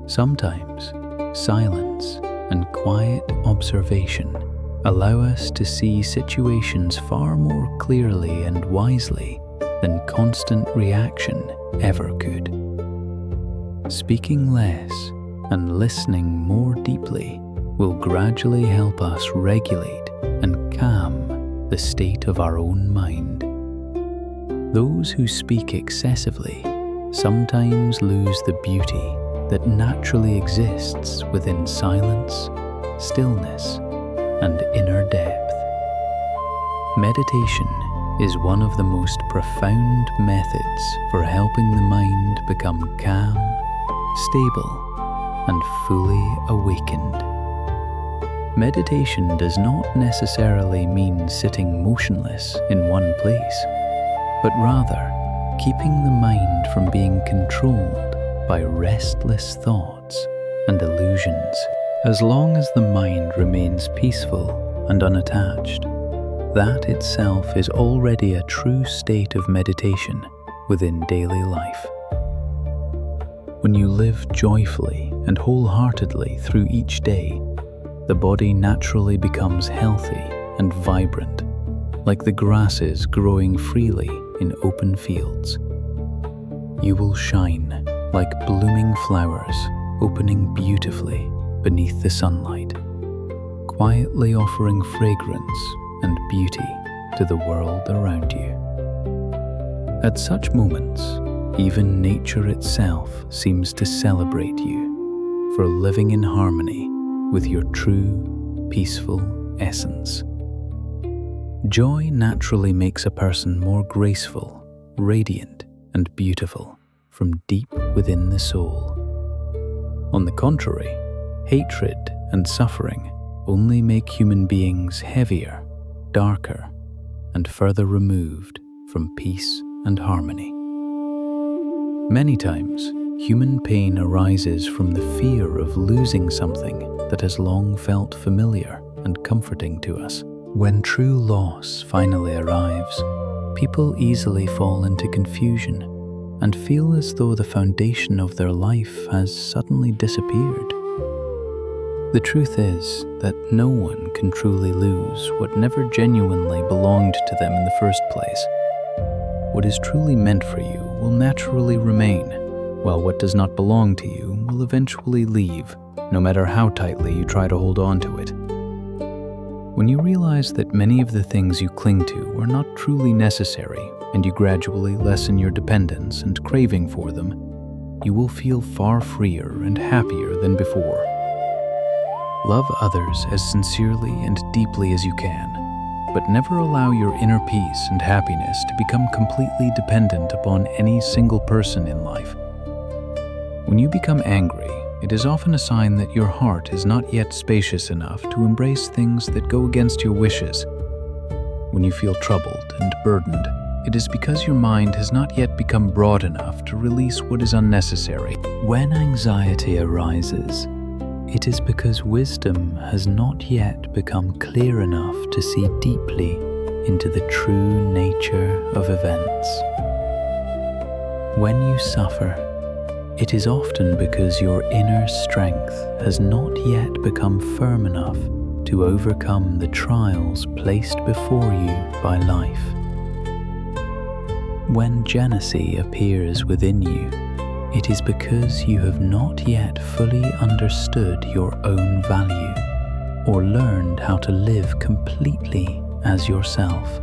Sometimes, silence and quiet observation allow us to see situations far more clearly and wisely than constant reaction ever could. Speaking less and listening more deeply will gradually help us regulate and calm the state of our own mind. Those who speak excessively sometimes lose the beauty that naturally exists within silence, stillness, and inner depth. Meditation is one of the most profound methods for helping the mind become calm, stable, and fully awakened. Meditation does not necessarily mean sitting motionless in one place, but rather keeping the mind from being controlled by restless thoughts and illusions. As long as the mind remains peaceful and unattached, that itself is already a true state of meditation within daily life. When you live joyfully and wholeheartedly through each day, the body naturally becomes healthy and vibrant, like the grasses growing freely in open fields. You will shine like blooming flowers opening beautifully beneath the sunlight, quietly offering fragrance and beauty to the world around you. At such moments, even nature itself seems to celebrate you for living in harmony with your true, peaceful essence. Joy naturally makes a person more graceful, radiant, and beautiful from deep within the soul. On the contrary, hatred and suffering only make human beings heavier, darker, and further removed from peace and harmony. Many times, human pain arises from the fear of losing something that has long felt familiar and comforting to us. When true loss finally arrives, people easily fall into confusion and feel as though the foundation of their life has suddenly disappeared. The truth is that no one can truly lose what never genuinely belonged to them in the first place. What is truly meant for you will naturally remain, while what does not belong to you will eventually leave, no matter how tightly you try to hold on to it. When you realize that many of the things you cling to are not truly necessary, and you gradually lessen your dependence and craving for them, you will feel far freer and happier than before. Love others as sincerely and deeply as you can, but never allow your inner peace and happiness to become completely dependent upon any single person in life. When you become angry, it is often a sign that your heart is not yet spacious enough to embrace things that go against your wishes. When you feel troubled and burdened, it is because your mind has not yet become broad enough to release what is unnecessary. When anxiety arises, it is because wisdom has not yet become clear enough to see deeply into the true nature of events. When you suffer, it is often because your inner strength has not yet become firm enough to overcome the trials placed before you by life. When jealousy appears within you, it is because you have not yet fully understood your own value or learned how to live completely as yourself.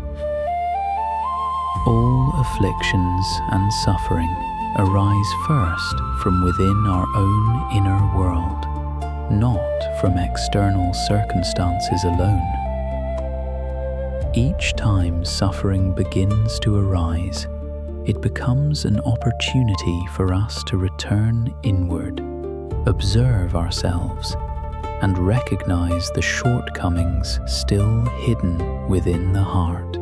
All afflictions and suffering arise first from within our own inner world, not from external circumstances alone. Each time suffering begins to arise, it becomes an opportunity for us to return inward, observe ourselves, and recognize the shortcomings still hidden within the heart.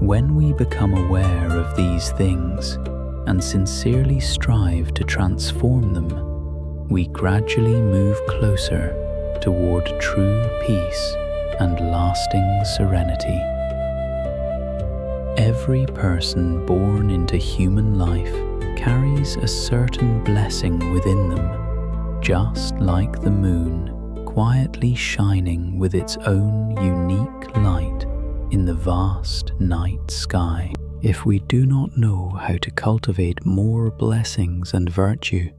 When we become aware of these things and sincerely strive to transform them, we gradually move closer toward true peace and lasting serenity. Every person born into human life carries a certain blessing within them, just like the moon quietly shining with its own unique light in the vast night sky. If we do not know how to cultivate more blessings and virtue,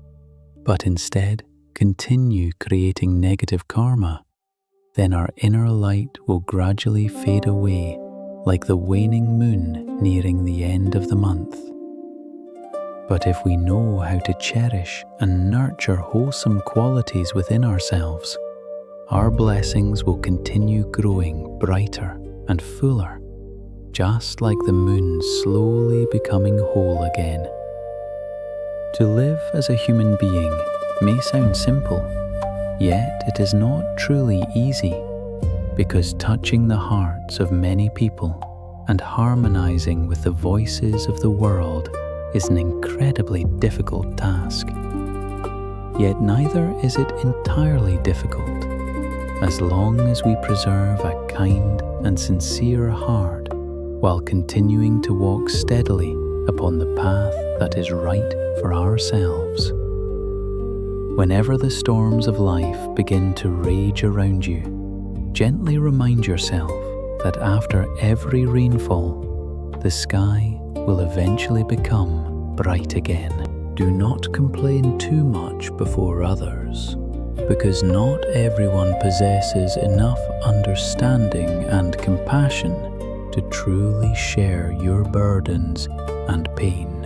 but instead continue creating negative karma, then our inner light will gradually fade away like the waning moon nearing the end of the month. But if we know how to cherish and nurture wholesome qualities within ourselves, our blessings will continue growing brighter and fuller, just like the moon slowly becoming whole again. To live as a human being may sound simple, yet it is not truly easy, because touching the hearts of many people and harmonizing with the voices of the world is an incredibly difficult task. Yet neither is it entirely difficult, as long as we preserve a kind and sincere heart while continuing to walk steadily upon the path that is right for ourselves. Whenever the storms of life begin to rage around you, gently remind yourself that after every rainfall, the sky will eventually become bright again. Do not complain too much before others, because not everyone possesses enough understanding and compassion to truly share your burdens and pain.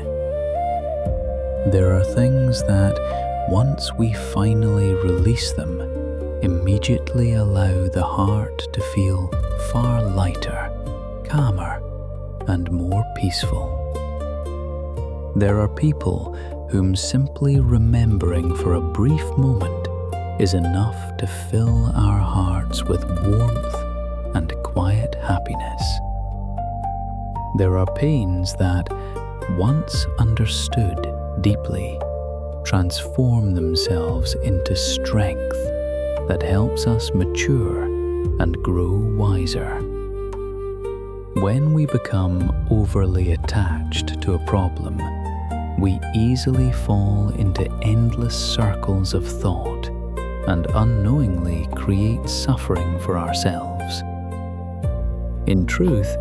There are things that, once we finally release them, immediately allow the heart to feel far lighter, calmer, and more peaceful. There are people whom simply remembering for a brief moment is enough to fill our hearts with warmth and quiet happiness. There are pains that, once understood deeply, transform themselves into strength that helps us mature and grow wiser. When we become overly attached to a problem, we easily fall into endless circles of thought and unknowingly create suffering for ourselves. In truth,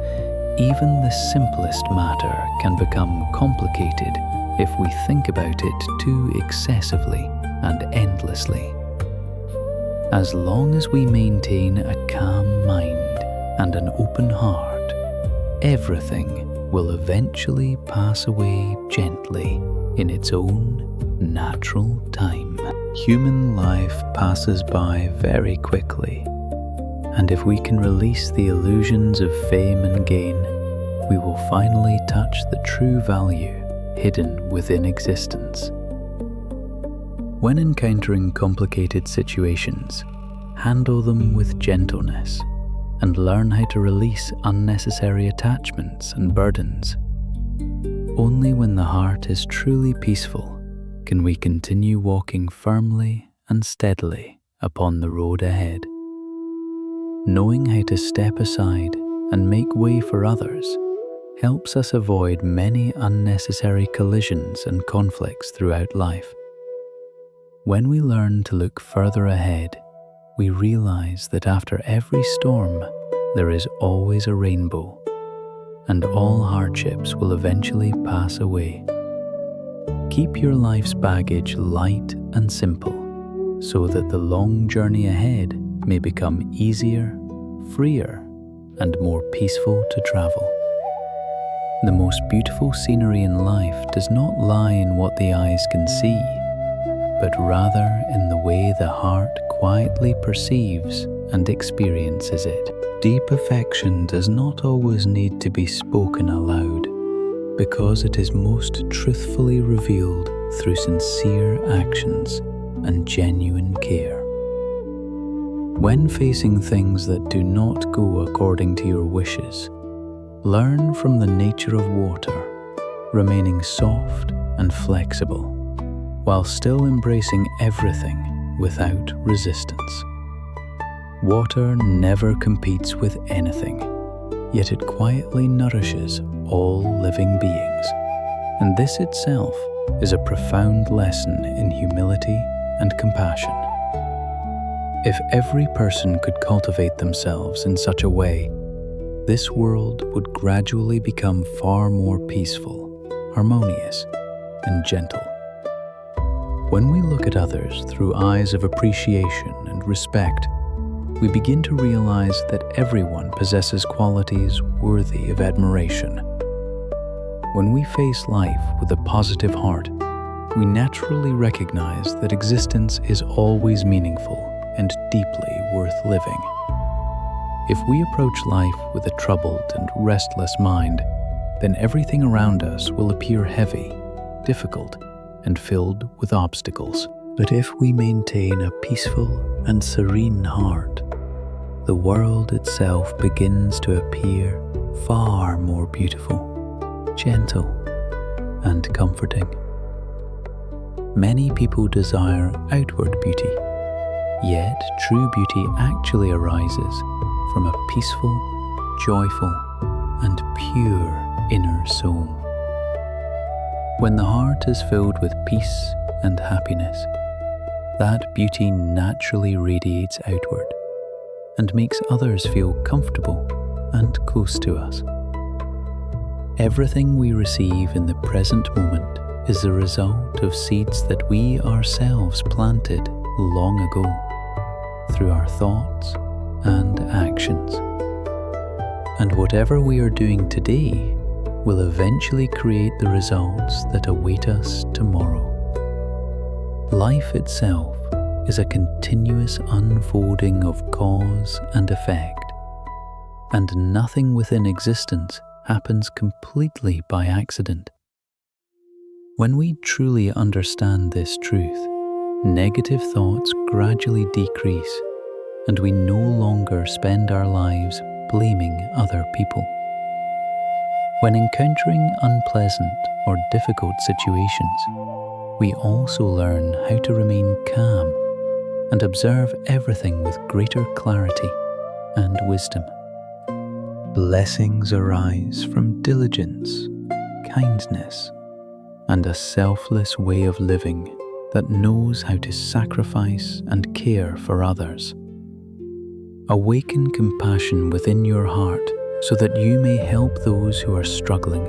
even the simplest matter can become complicated if we think about it too excessively and endlessly. As long as we maintain a calm mind and an open heart, everything will eventually pass away gently in its own natural time. Human life passes by very quickly, and if we can release the illusions of fame and gain, we will finally touch the true value hidden within existence. When encountering complicated situations, handle them with gentleness and learn how to release unnecessary attachments and burdens. Only when the heart is truly peaceful can we continue walking firmly and steadily upon the road ahead. Knowing how to step aside and make way for others helps us avoid many unnecessary collisions and conflicts throughout life. When we learn to look further ahead, we realize that after every storm, there is always a rainbow, and all hardships will eventually pass away. Keep your life's baggage light and simple, so that the long journey ahead may become easier, freer, and more peaceful to travel. The most beautiful scenery in life does not lie in what the eyes can see, but rather in the way the heart quietly perceives and experiences it. Deep affection does not always need to be spoken aloud, because it is most truthfully revealed through sincere actions and genuine care. When facing things that do not go according to your wishes, learn from the nature of water, remaining soft and flexible, while still embracing everything without resistance. Water never competes with anything, yet it quietly nourishes all living beings, and this itself is a profound lesson in humility and compassion. If every person could cultivate themselves in such a way, this world would gradually become far more peaceful, harmonious, and gentle. When we look at others through eyes of appreciation and respect, we begin to realize that everyone possesses qualities worthy of admiration. When we face life with a positive heart, we naturally recognize that existence is always meaningful and deeply worth living. If we approach life with a troubled and restless mind, then everything around us will appear heavy, difficult, and filled with obstacles. But if we maintain a peaceful and serene heart, the world itself begins to appear far more beautiful, gentle, and comforting. Many people desire outward beauty, yet true beauty actually arises from a peaceful, joyful, and pure inner soul. When the heart is filled with peace and happiness, that beauty naturally radiates outward and makes others feel comfortable and close to us. Everything we receive in the present moment is the result of seeds that we ourselves planted long ago through our thoughts and actions. And whatever we are doing today will eventually create the results that await us tomorrow. Life itself is a continuous unfolding of cause and effect, and nothing within existence happens completely by accident. When we truly understand this truth, negative thoughts gradually decrease, and we no longer spend our lives blaming other people. When encountering unpleasant or difficult situations, we also learn how to remain calm and observe everything with greater clarity and wisdom. Blessings arise from diligence, kindness, and a selfless way of living that knows how to sacrifice and care for others. Awaken compassion within your heart so that you may help those who are struggling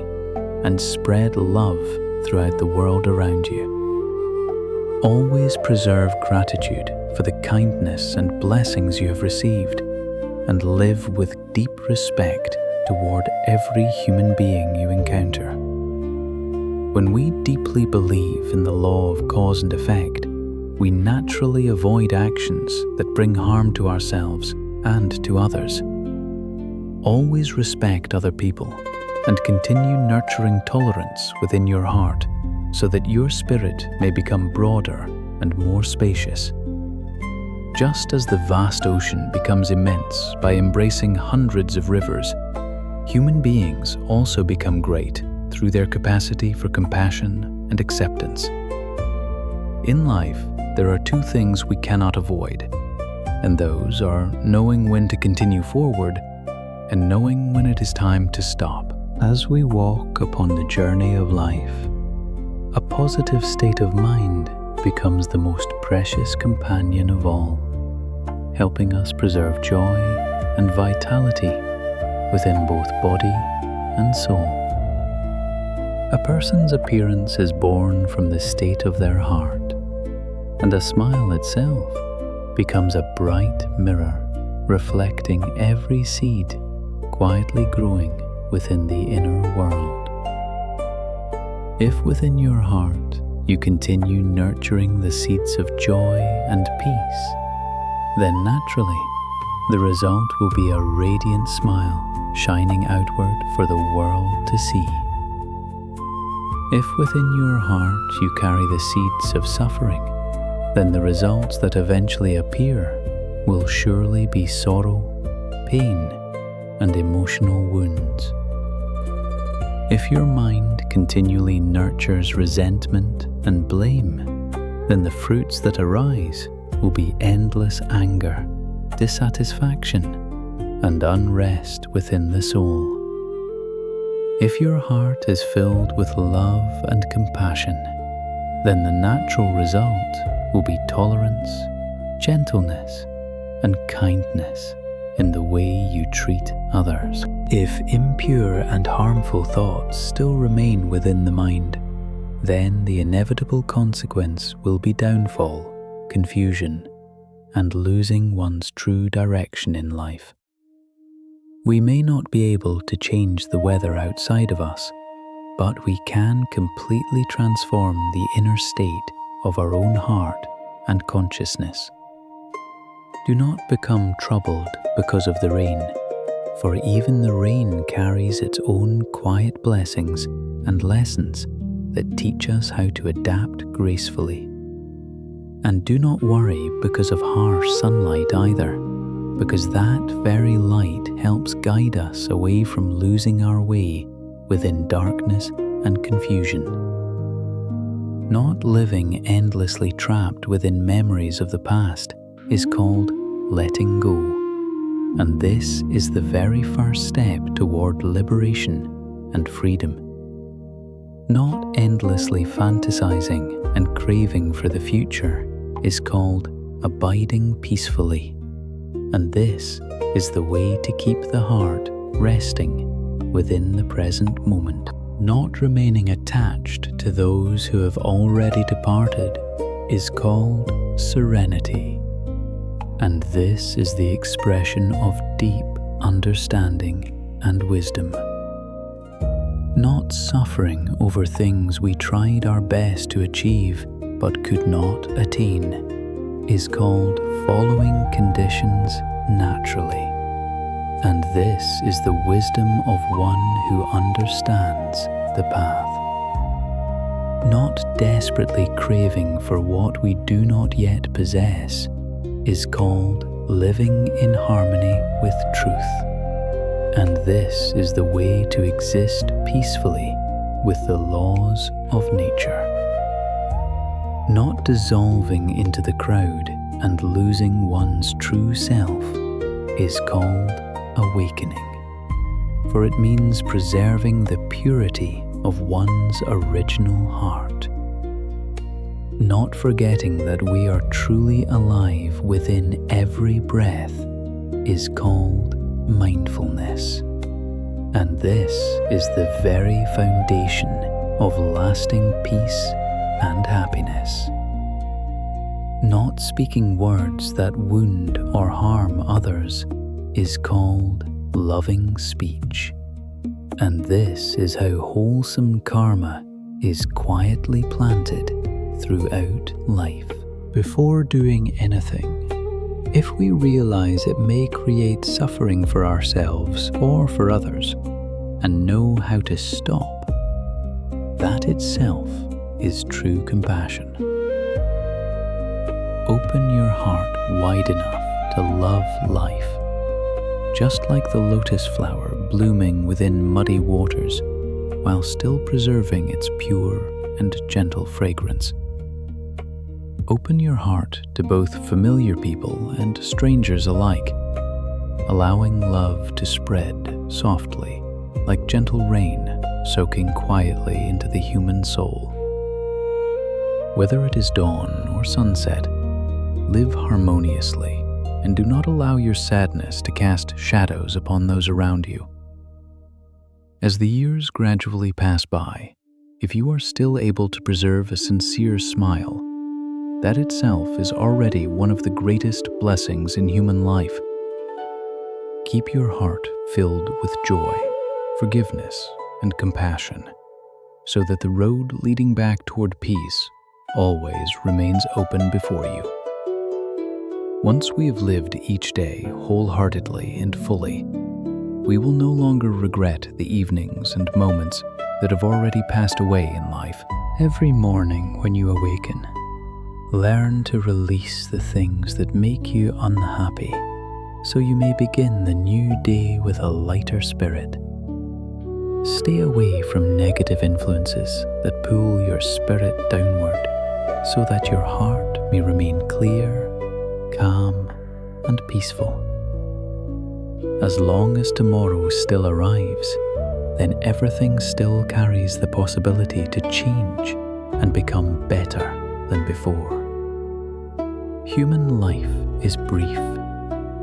and spread love throughout the world around you. Always preserve gratitude for the kindness and blessings you have received, and live with deep respect toward every human being you encounter. When we deeply believe in the law of cause and effect, we naturally avoid actions that bring harm to ourselves and to others. Always respect other people and continue nurturing tolerance within your heart so that your spirit may become broader and more spacious. Just as the vast ocean becomes immense by embracing hundreds of rivers, human beings also become great through their capacity for compassion and acceptance. In life, there are two things we cannot avoid, and those are knowing when to continue forward and knowing when it is time to stop. As we walk upon the journey of life, a positive state of mind becomes the most precious companion of all, helping us preserve joy and vitality within both body and soul. A person's appearance is born from the state of their heart, and a smile itself becomes a bright mirror reflecting every seed quietly growing within the inner world. If within your heart you continue nurturing the seeds of joy and peace, then naturally the result will be a radiant smile shining outward for the world to see. If within your heart you carry the seeds of suffering, then the results that eventually appear will surely be sorrow, pain, and emotional wounds. If your mind continually nurtures resentment and blame, then the fruits that arise will be endless anger, dissatisfaction, and unrest within the soul. If your heart is filled with love and compassion, then the natural result will be tolerance, gentleness, and kindness in the way you treat others. If impure and harmful thoughts still remain within the mind, then the inevitable consequence will be downfall, confusion, and losing one's true direction in life. We may not be able to change the weather outside of us, but we can completely transform the inner state of our own heart and consciousness. Do not become troubled because of the rain, for even the rain carries its own quiet blessings and lessons that teach us how to adapt gracefully. And do not worry because of harsh sunlight either, because that very light helps guide us away from losing our way within darkness and confusion. Not living endlessly trapped within memories of the past is called letting go, and this is the very first step toward liberation and freedom. Not endlessly fantasizing and craving for the future is called abiding peacefully, and this is the way to keep the heart resting within the present moment. Not remaining attached to those who have already departed is called serenity, and this is the expression of deep understanding and wisdom. Not suffering over things we tried our best to achieve but could not attain is called following conditions naturally, and this is the wisdom of one who understands the path. Not desperately craving for what we do not yet possess is called living in harmony with truth, and this is the way to exist peacefully with the laws of nature. Not dissolving into the crowd and losing one's true self is called awakening, for it means preserving the purity of one's original heart. Not forgetting that we are truly alive within every breath is called mindfulness, and this is the very foundation of lasting peace and happiness. Not speaking words that wound or harm others is called loving speech. And this is how wholesome karma is quietly planted throughout life. Before doing anything, if we realize it may create suffering for ourselves or for others, and know how to stop, that itself is true compassion. Open your heart wide enough to love life, just like the lotus flower blooming within muddy waters while still preserving its pure and gentle fragrance. Open your heart to both familiar people and strangers alike, allowing love to spread softly like gentle rain soaking quietly into the human soul. Whether it is dawn or sunset, live harmoniously and do not allow your sadness to cast shadows upon those around you. As the years gradually pass by, if you are still able to preserve a sincere smile, that itself is already one of the greatest blessings in human life. Keep your heart filled with joy, forgiveness, and compassion, so that the road leading back toward peace always remains open before you. Once we have lived each day wholeheartedly and fully, we will no longer regret the evenings and moments that have already passed away in life. Every morning when you awaken, learn to release the things that make you unhappy, so you may begin the new day with a lighter spirit. Stay away from negative influences that pull your spirit downward, so that your heart may remain clear, calm, and peaceful. As long as tomorrow still arrives, then everything still carries the possibility to change and become better than before. Human life is brief,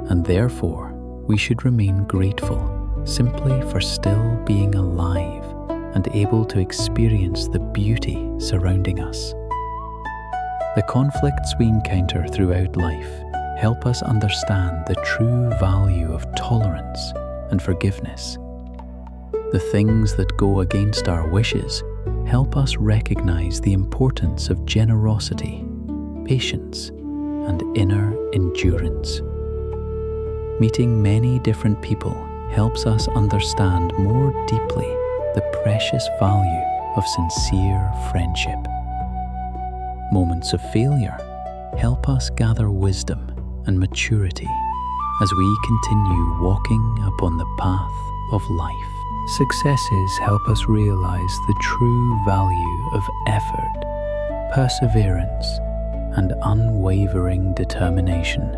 and therefore we should remain grateful simply for still being alive and able to experience the beauty surrounding us. The conflicts we encounter throughout life help us understand the true value of tolerance and forgiveness. The things that go against our wishes help us recognize the importance of generosity, patience, and inner endurance. Meeting many different people helps us understand more deeply the precious value of sincere friendship. Moments of failure help us gather wisdom and maturity as we continue walking upon the path of life. Successes help us realize the true value of effort, perseverance, and unwavering determination.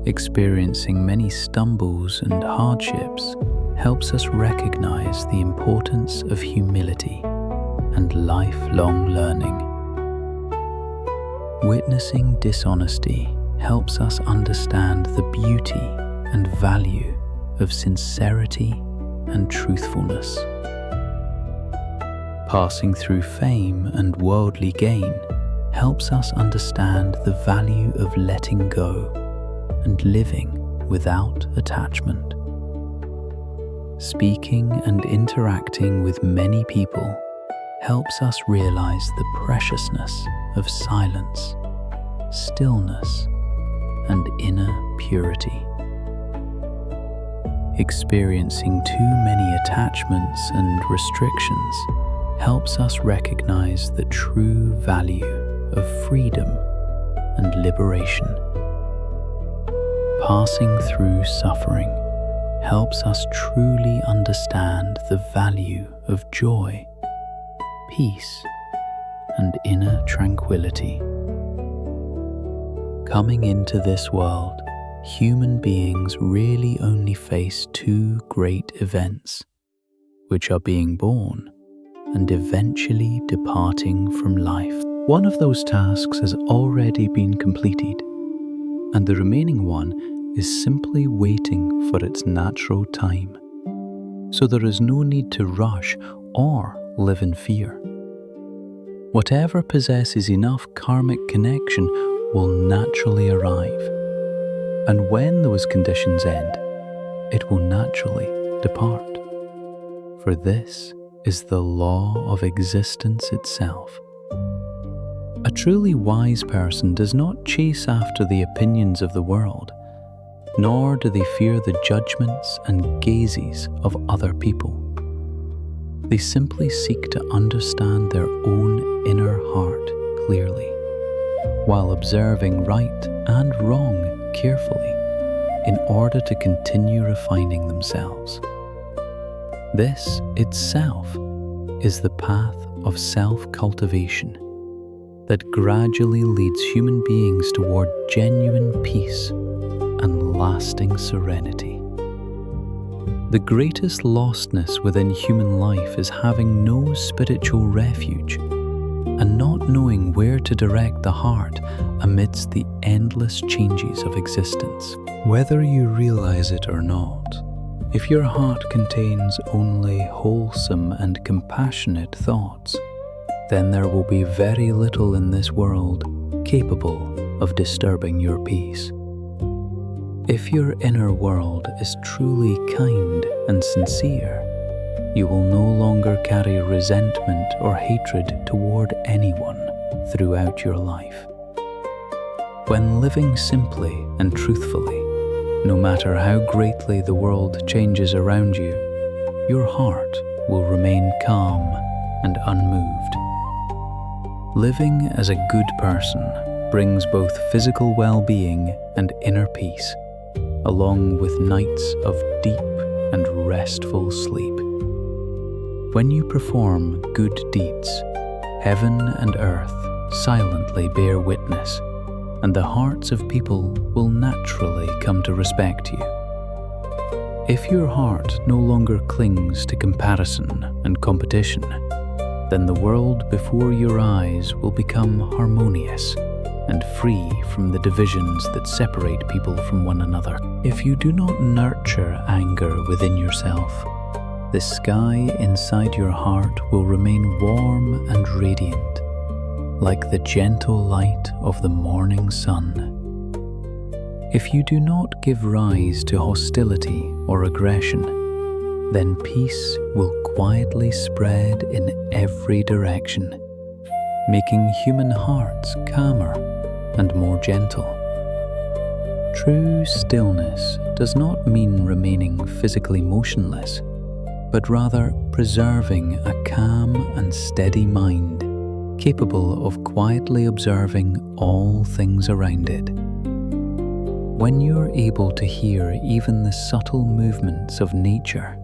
Experiencing many stumbles and hardships helps us recognize the importance of humility and lifelong learning. Witnessing dishonesty helps us understand the beauty and value of sincerity and truthfulness. Passing through fame and worldly gain helps us understand the value of letting go and living without attachment. Speaking and interacting with many people helps us realize the preciousness of silence, stillness, and inner purity. Experiencing too many attachments and restrictions helps us recognize the true value of freedom and liberation. Passing through suffering helps us truly understand the value of joy, peace, and inner tranquility. Coming into this world, human beings really only face two great events, which are being born and eventually departing from life. One of those tasks has already been completed, and the remaining one is simply waiting for its natural time. So there is no need to rush or live in fear. Whatever possesses enough karmic connection will naturally arrive. And when those conditions end, it will naturally depart. For this is the law of existence itself. A truly wise person does not chase after the opinions of the world, nor do they fear the judgments and gazes of other people. They simply seek to understand their own inner heart clearly, while observing right and wrong carefully in order to continue refining themselves. This itself is the path of self-cultivation that gradually leads human beings toward genuine peace and lasting serenity. The greatest lostness within human life is having no spiritual refuge and not knowing where to direct the heart amidst the endless changes of existence. Whether you realize it or not, if your heart contains only wholesome and compassionate thoughts, then there will be very little in this world capable of disturbing your peace. If your inner world is truly kind and sincere, you will no longer carry resentment or hatred toward anyone throughout your life. When living simply and truthfully, no matter how greatly the world changes around you, your heart will remain calm and unmoved. Living as a good person brings both physical well-being and inner peace, along with nights of deep and restful sleep. When you perform good deeds, heaven and earth silently bear witness, and the hearts of people will naturally come to respect you. If your heart no longer clings to comparison and competition, then the world before your eyes will become harmonious and free from the divisions that separate people from one another. If you do not nurture anger within yourself, the sky inside your heart will remain warm and radiant, like the gentle light of the morning sun. If you do not give rise to hostility or aggression, then peace will quietly spread in every direction, making human hearts calmer and more gentle. True stillness does not mean remaining physically motionless, but rather preserving a calm and steady mind, capable of quietly observing all things around it. When you are able to hear even the subtle movements of nature,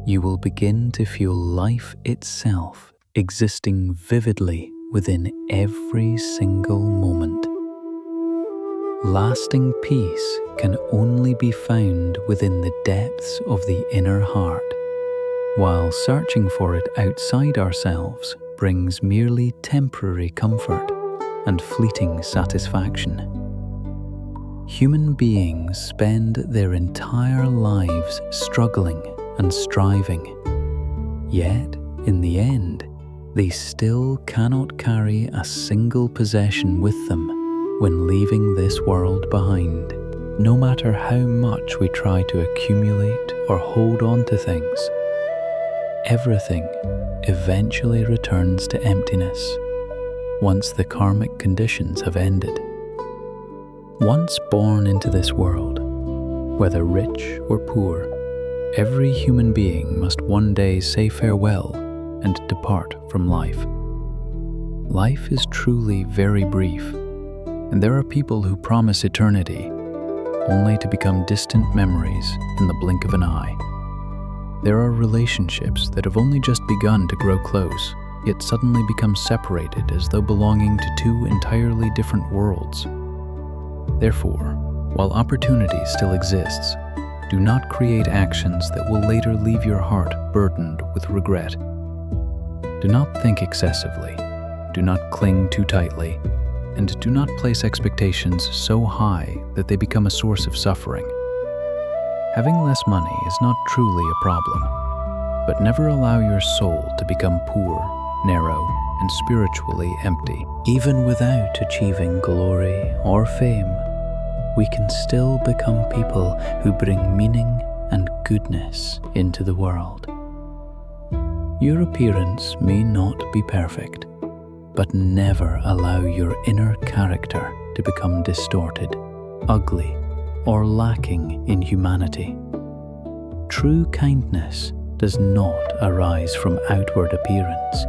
you will begin to feel life itself existing vividly within every single moment. Lasting peace can only be found within the depths of the inner heart, while searching for it outside ourselves brings merely temporary comfort and fleeting satisfaction. Human beings spend their entire lives struggling and striving, yet in the end, they still cannot carry a single possession with them when leaving this world behind. No matter how much we try to accumulate or hold on to things, everything eventually returns to emptiness once the karmic conditions have ended. Once born into this world, whether rich or poor, every human being must one day say farewell and depart from life. Life is truly very brief, and there are people who promise eternity only to become distant memories in the blink of an eye. There are relationships that have only just begun to grow close, yet suddenly become separated as though belonging to two entirely different worlds. Therefore, while opportunity still exists, do not create actions that will later leave your heart burdened with regret. Do not think excessively, do not cling too tightly, and do not place expectations so high that they become a source of suffering. Having less money is not truly a problem, but never allow your soul to become poor narrow, and spiritually empty. Even without achieving glory or fame, we can still become people who bring meaning and goodness into the world. Your appearance may not be perfect, but never allow your inner character to become distorted, ugly, or lacking in humanity. True kindness does not arise from outward appearance,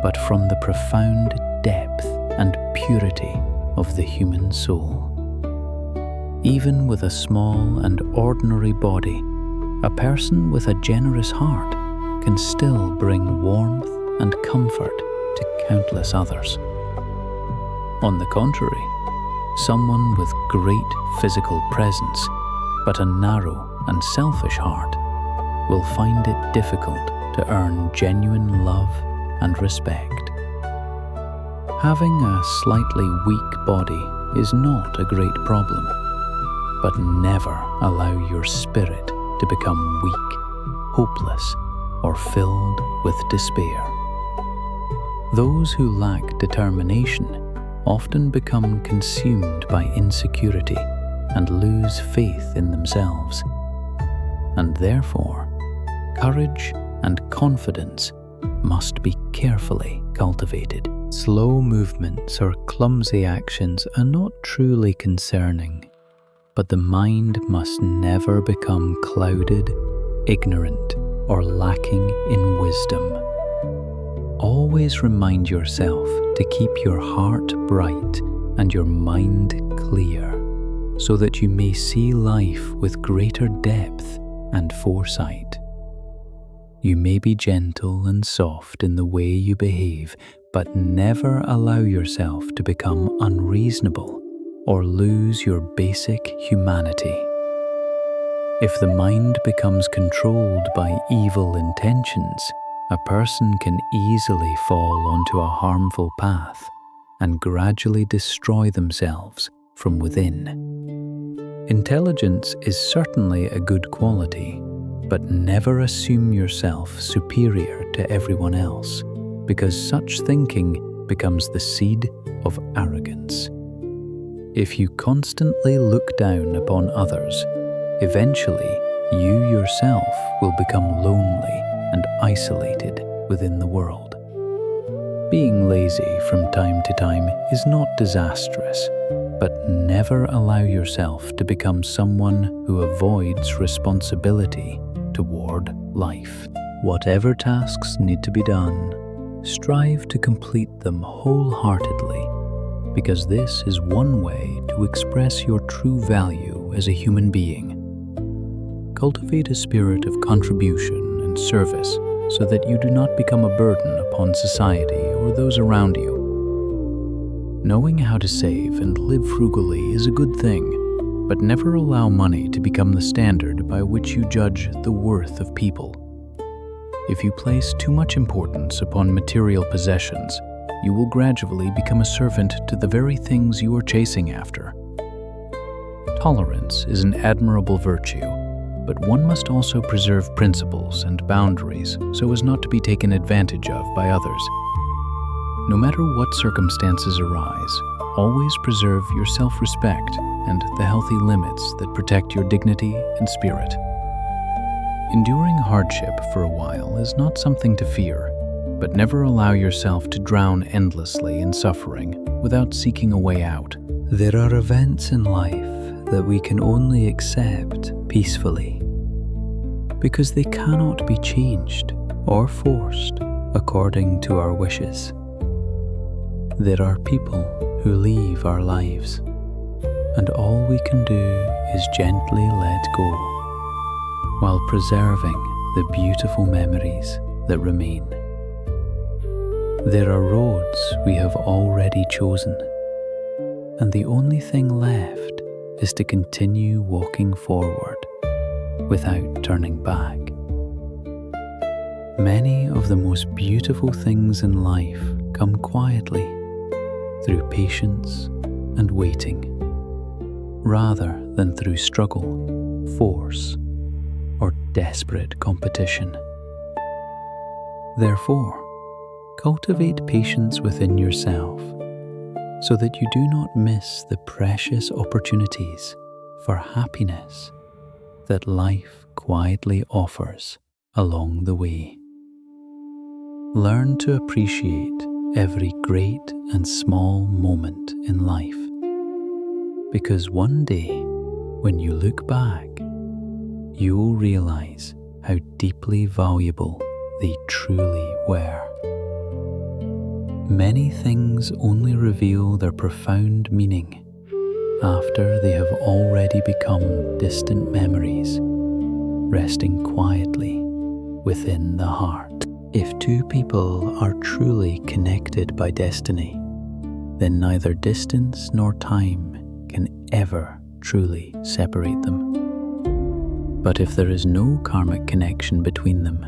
but from the profound depth and purity of the human soul. Even with a small and ordinary body, a person with a generous heart can still bring warmth and comfort to countless others. On the contrary, someone with great physical presence, but a narrow and selfish heart, will find it difficult to earn genuine love and respect. Having a slightly weak body is not a great problem, but never allow your spirit to become weak, hopeless, or filled with despair. Those who lack determination often become consumed by insecurity and lose faith in themselves. And therefore, courage and confidence must be carefully cultivated. Slow movements or clumsy actions are not truly concerning, but the mind must never become clouded, ignorant, or lacking in wisdom. Always remind yourself to keep your heart bright and your mind clear, so that you may see life with greater depth and foresight. You may be gentle and soft in the way you behave, but never allow yourself to become unreasonable or lose your basic humanity. If the mind becomes controlled by evil intentions, a person can easily fall onto a harmful path and gradually destroy themselves from within. Intelligence is certainly a good quality, but never assume yourself superior to everyone else, because such thinking becomes the seed of arrogance. If you constantly look down upon others, eventually you yourself will become lonely and isolated within the world. Being lazy from time to time is not disastrous, but never allow yourself to become someone who avoids responsibility toward life. Whatever tasks need to be done, strive to complete them wholeheartedly, because this is one way to express your true value as a human being. Cultivate a spirit of contribution and service so that you do not become a burden upon society or those around you. Knowing how to save and live frugally is a good thing, but never allow money to become the standard by which you judge the worth of people. If you place too much importance upon material possessions, you will gradually become a servant to the very things you are chasing after. Tolerance is an admirable virtue, but one must also preserve principles and boundaries so as not to be taken advantage of by others. No matter what circumstances arise, always preserve your self-respect and the healthy limits that protect your dignity and spirit. Enduring hardship for a while is not something to fear, but never allow yourself to drown endlessly in suffering without seeking a way out. There are events in life that we can only accept peacefully, because they cannot be changed or forced according to our wishes. There are people who leave our lives, and all we can do is gently let go, while preserving the beautiful memories that remain. There are roads we have already chosen, and the only thing left is to continue walking forward without turning back. Many of the most beautiful things in life come quietly, through patience and waiting, rather than through struggle, force, or desperate competition. Therefore, Cultivate patience within yourself so that you do not miss the precious opportunities for happiness that life quietly offers along the way. Learn to appreciate every great and small moment in life, because one day, when you look back, you will realize how deeply valuable they truly were. Many things only reveal their profound meaning after they have already become distant memories, resting quietly within the heart. If two people are truly connected by destiny, then neither distance nor time can ever truly separate them. But if there is no karmic connection between them,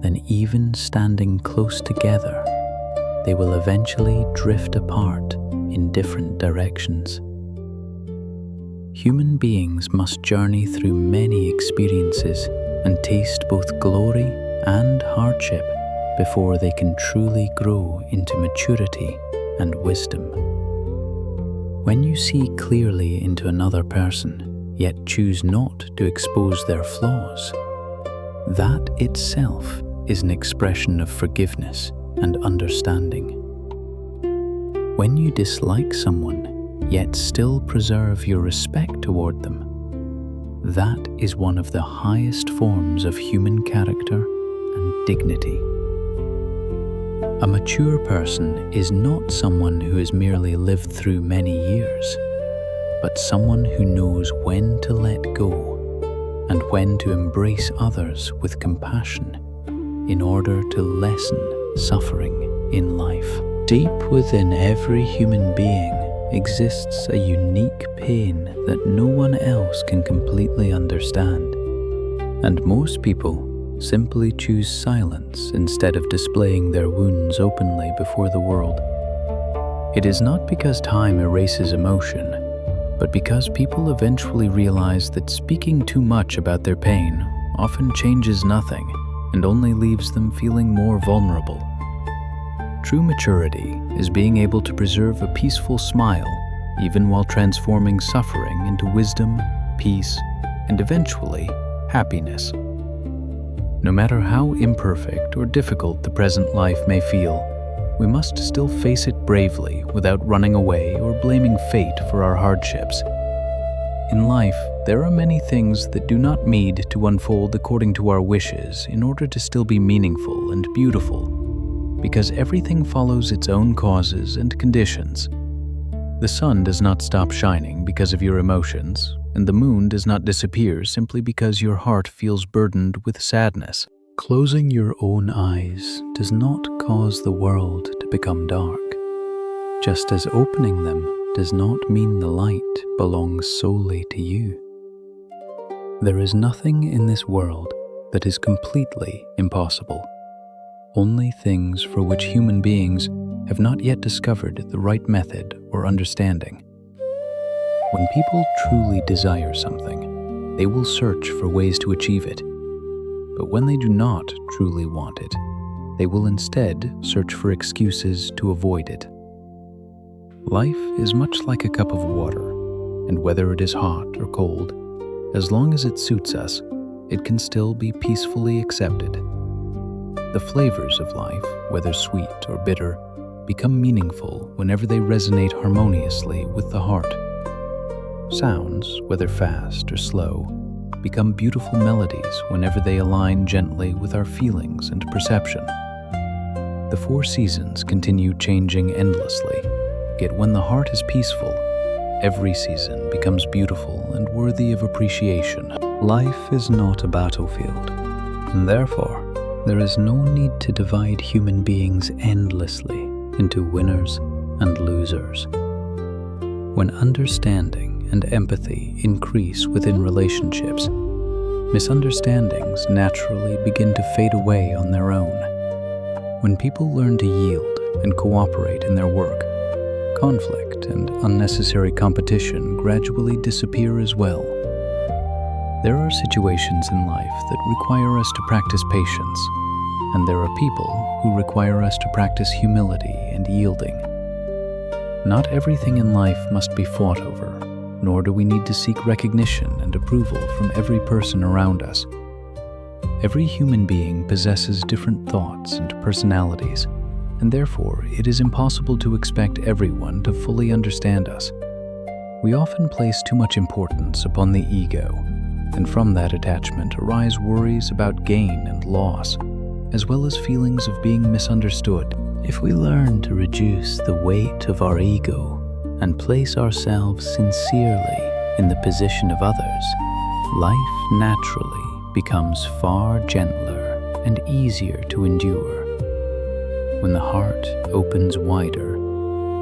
then even standing close together, they will eventually drift apart in different directions. Human beings must journey through many experiences and taste both glory and hardship before they can truly grow into maturity and wisdom. When you see clearly into another person, yet choose not to expose their flaws, that itself is an expression of forgiveness and understanding. When you dislike someone, yet still preserve your respect toward them, that is one of the highest forms of human character and dignity. A mature person is not someone who has merely lived through many years, but someone who knows when to let go and when to embrace others with compassion in order to lessen suffering in life. Deep within every human being exists a unique pain that no one else can completely understand, and most people simply choose silence instead of displaying their wounds openly before the world. It is not because time erases emotion, but because people eventually realize that speaking too much about their pain often changes nothing and only leaves them feeling more vulnerable. True maturity is being able to preserve a peaceful smile even while transforming suffering into wisdom, peace, and eventually happiness. No matter how imperfect or difficult the present life may feel, we must still face it bravely without running away or blaming fate for our hardships. In life, there are many things that do not need to unfold according to our wishes in order to still be meaningful and beautiful, because everything follows its own causes and conditions. The sun does not stop shining because of your emotions, and the moon does not disappear simply because your heart feels burdened with sadness. Closing your own eyes does not cause the world to become dark, just as opening them does not mean the light belongs solely to you. There is nothing in this world that is completely impossible, only things for which human beings have not yet discovered the right method or understanding. When people truly desire something, they will search for ways to achieve it. But when they do not truly want it, they will instead search for excuses to avoid it. Life is much like a cup of water, and whether it is hot or cold, as long as it suits us, it can still be peacefully accepted. The flavors of life, whether sweet or bitter, become meaningful whenever they resonate harmoniously with the heart. Sounds, whether fast or slow, become beautiful melodies whenever they align gently with our feelings and perception. The four seasons continue changing endlessly, yet when the heart is peaceful, every season becomes beautiful and worthy of appreciation. Life is not a battlefield, and therefore, there is no need to divide human beings endlessly into winners and losers. When understanding and empathy increase within relationships, misunderstandings naturally begin to fade away on their own. When people learn to yield and cooperate in their work, conflict and unnecessary competition gradually disappear as well. There are situations in life that require us to practice patience, and there are people who require us to practice humility and yielding. Not everything in life must be fought over, nor do we need to seek recognition and approval from every person around us. Every human being possesses different thoughts and personalities, and therefore it is impossible to expect everyone to fully understand us. We often place too much importance upon the ego, and from that attachment arise worries about gain and loss, as well as feelings of being misunderstood. If we learn to reduce the weight of our ego and place ourselves sincerely in the position of others, life naturally becomes far gentler and easier to endure. When the heart opens wider,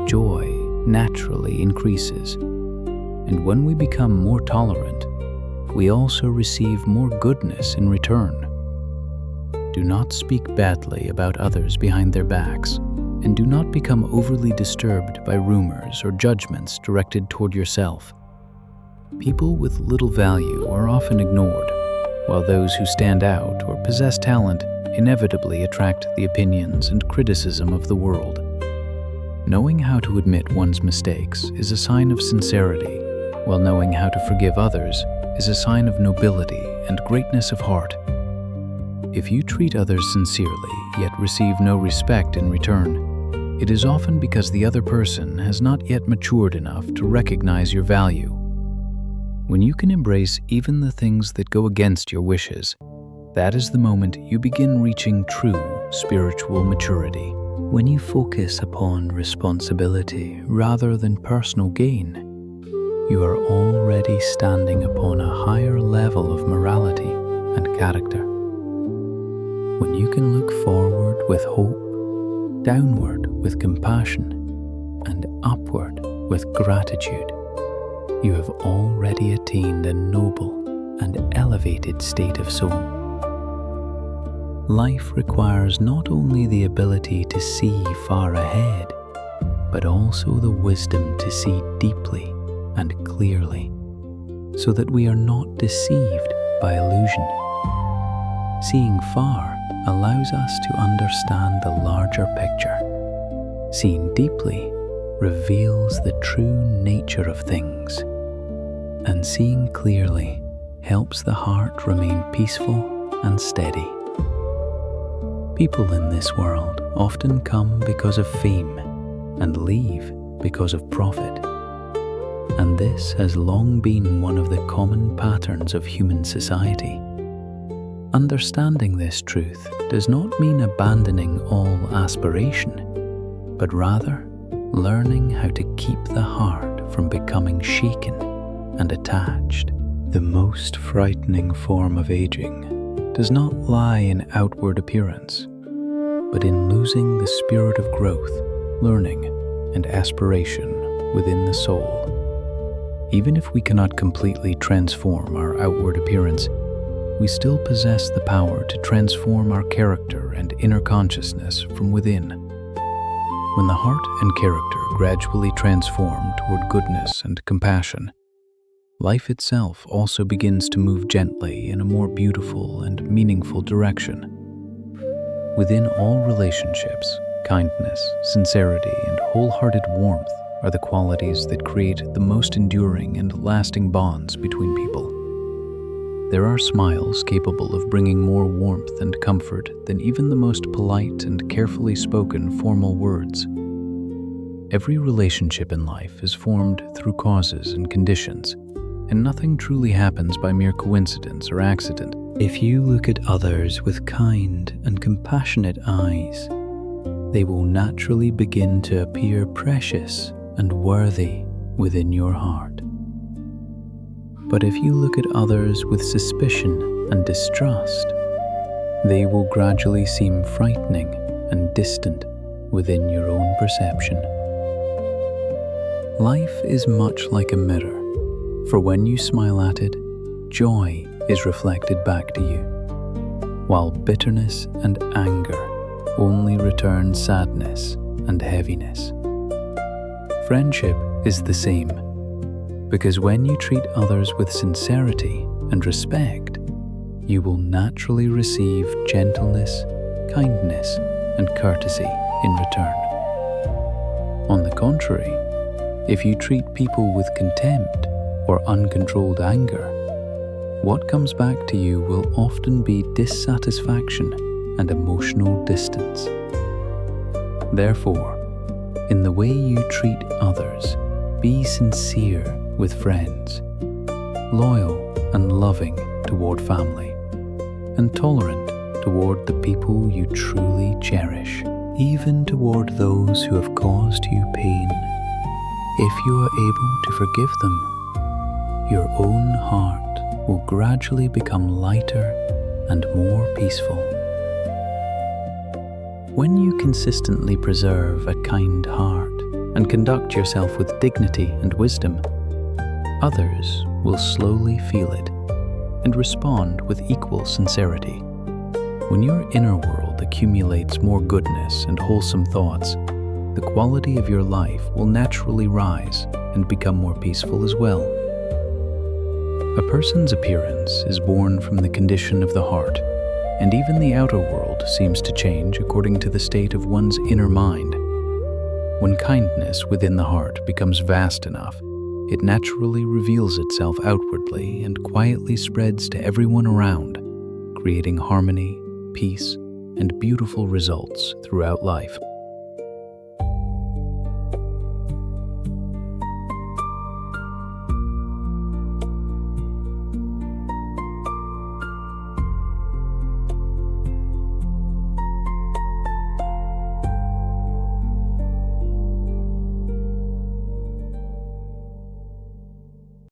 joy naturally increases, and when we become more tolerant, we also receive more goodness in return. Do not speak badly about others behind their backs, and do not become overly disturbed by rumors or judgments directed toward yourself. People with little value are often ignored, while those who stand out or possess talent inevitably attract the opinions and criticism of the world. Knowing how to admit one's mistakes is a sign of sincerity, while knowing how to forgive others is a sign of nobility and greatness of heart. If you treat others sincerely, yet receive no respect in return, it is often because the other person has not yet matured enough to recognize your value. When you can embrace even the things that go against your wishes, that is the moment you begin reaching true spiritual maturity. When you focus upon responsibility rather than personal gain, you are already standing upon a higher level of morality and character. When you can look forward with hope, downward with compassion, and upward with gratitude, you have already attained a noble and elevated state of soul. Life requires not only the ability to see far ahead, but also the wisdom to see deeply and clearly, so that we are not deceived by illusion. Seeing far allows us to understand the larger picture. Seeing deeply reveals the true nature of things, and seeing clearly helps the heart remain peaceful and steady. People in this world often come because of fame and leave because of profit. And this has long been one of the common patterns of human society. Understanding this truth does not mean abandoning all aspiration, but rather learning how to keep the heart from becoming shaken and attached. The most frightening form of aging does not lie in outward appearance, but in losing the spirit of growth, learning, and aspiration within the soul. Even if we cannot completely transform our outward appearance, we still possess the power to transform our character and inner consciousness from within. When the heart and character gradually transform toward goodness and compassion, life itself also begins to move gently in a more beautiful and meaningful direction. Within all relationships, kindness, sincerity, and wholehearted warmth are the qualities that create the most enduring and lasting bonds between people. There are smiles capable of bringing more warmth and comfort than even the most polite and carefully spoken formal words. Every relationship in life is formed through causes and conditions, and nothing truly happens by mere coincidence or accident. If you look at others with kind and compassionate eyes, they will naturally begin to appear precious and worthy within your heart. But if you look at others with suspicion and distrust, they will gradually seem frightening and distant within your own perception. Life is much like a mirror, for when you smile at it, joy is reflected back to you, while bitterness and anger only return sadness and heaviness. Friendship is the same, because when you treat others with sincerity and respect, you will naturally receive gentleness, kindness, and courtesy in return. On the contrary, if you treat people with contempt or uncontrolled anger, what comes back to you will often be dissatisfaction and emotional distance. Therefore, in the way you treat others, be sincere with friends, loyal and loving toward family, and tolerant toward the people you truly cherish, even toward those who have caused you pain. If you are able to forgive them, your own heart will gradually become lighter and more peaceful. When you consistently preserve a kind heart and conduct yourself with dignity and wisdom, others will slowly feel it and respond with equal sincerity. When your inner world accumulates more goodness and wholesome thoughts, the quality of your life will naturally rise and become more peaceful as well. A person's appearance is born from the condition of the heart, and even the outer world seems to change according to the state of one's inner mind. When kindness within the heart becomes vast enough, it naturally reveals itself outwardly and quietly spreads to everyone around, creating harmony, peace, and beautiful results throughout life.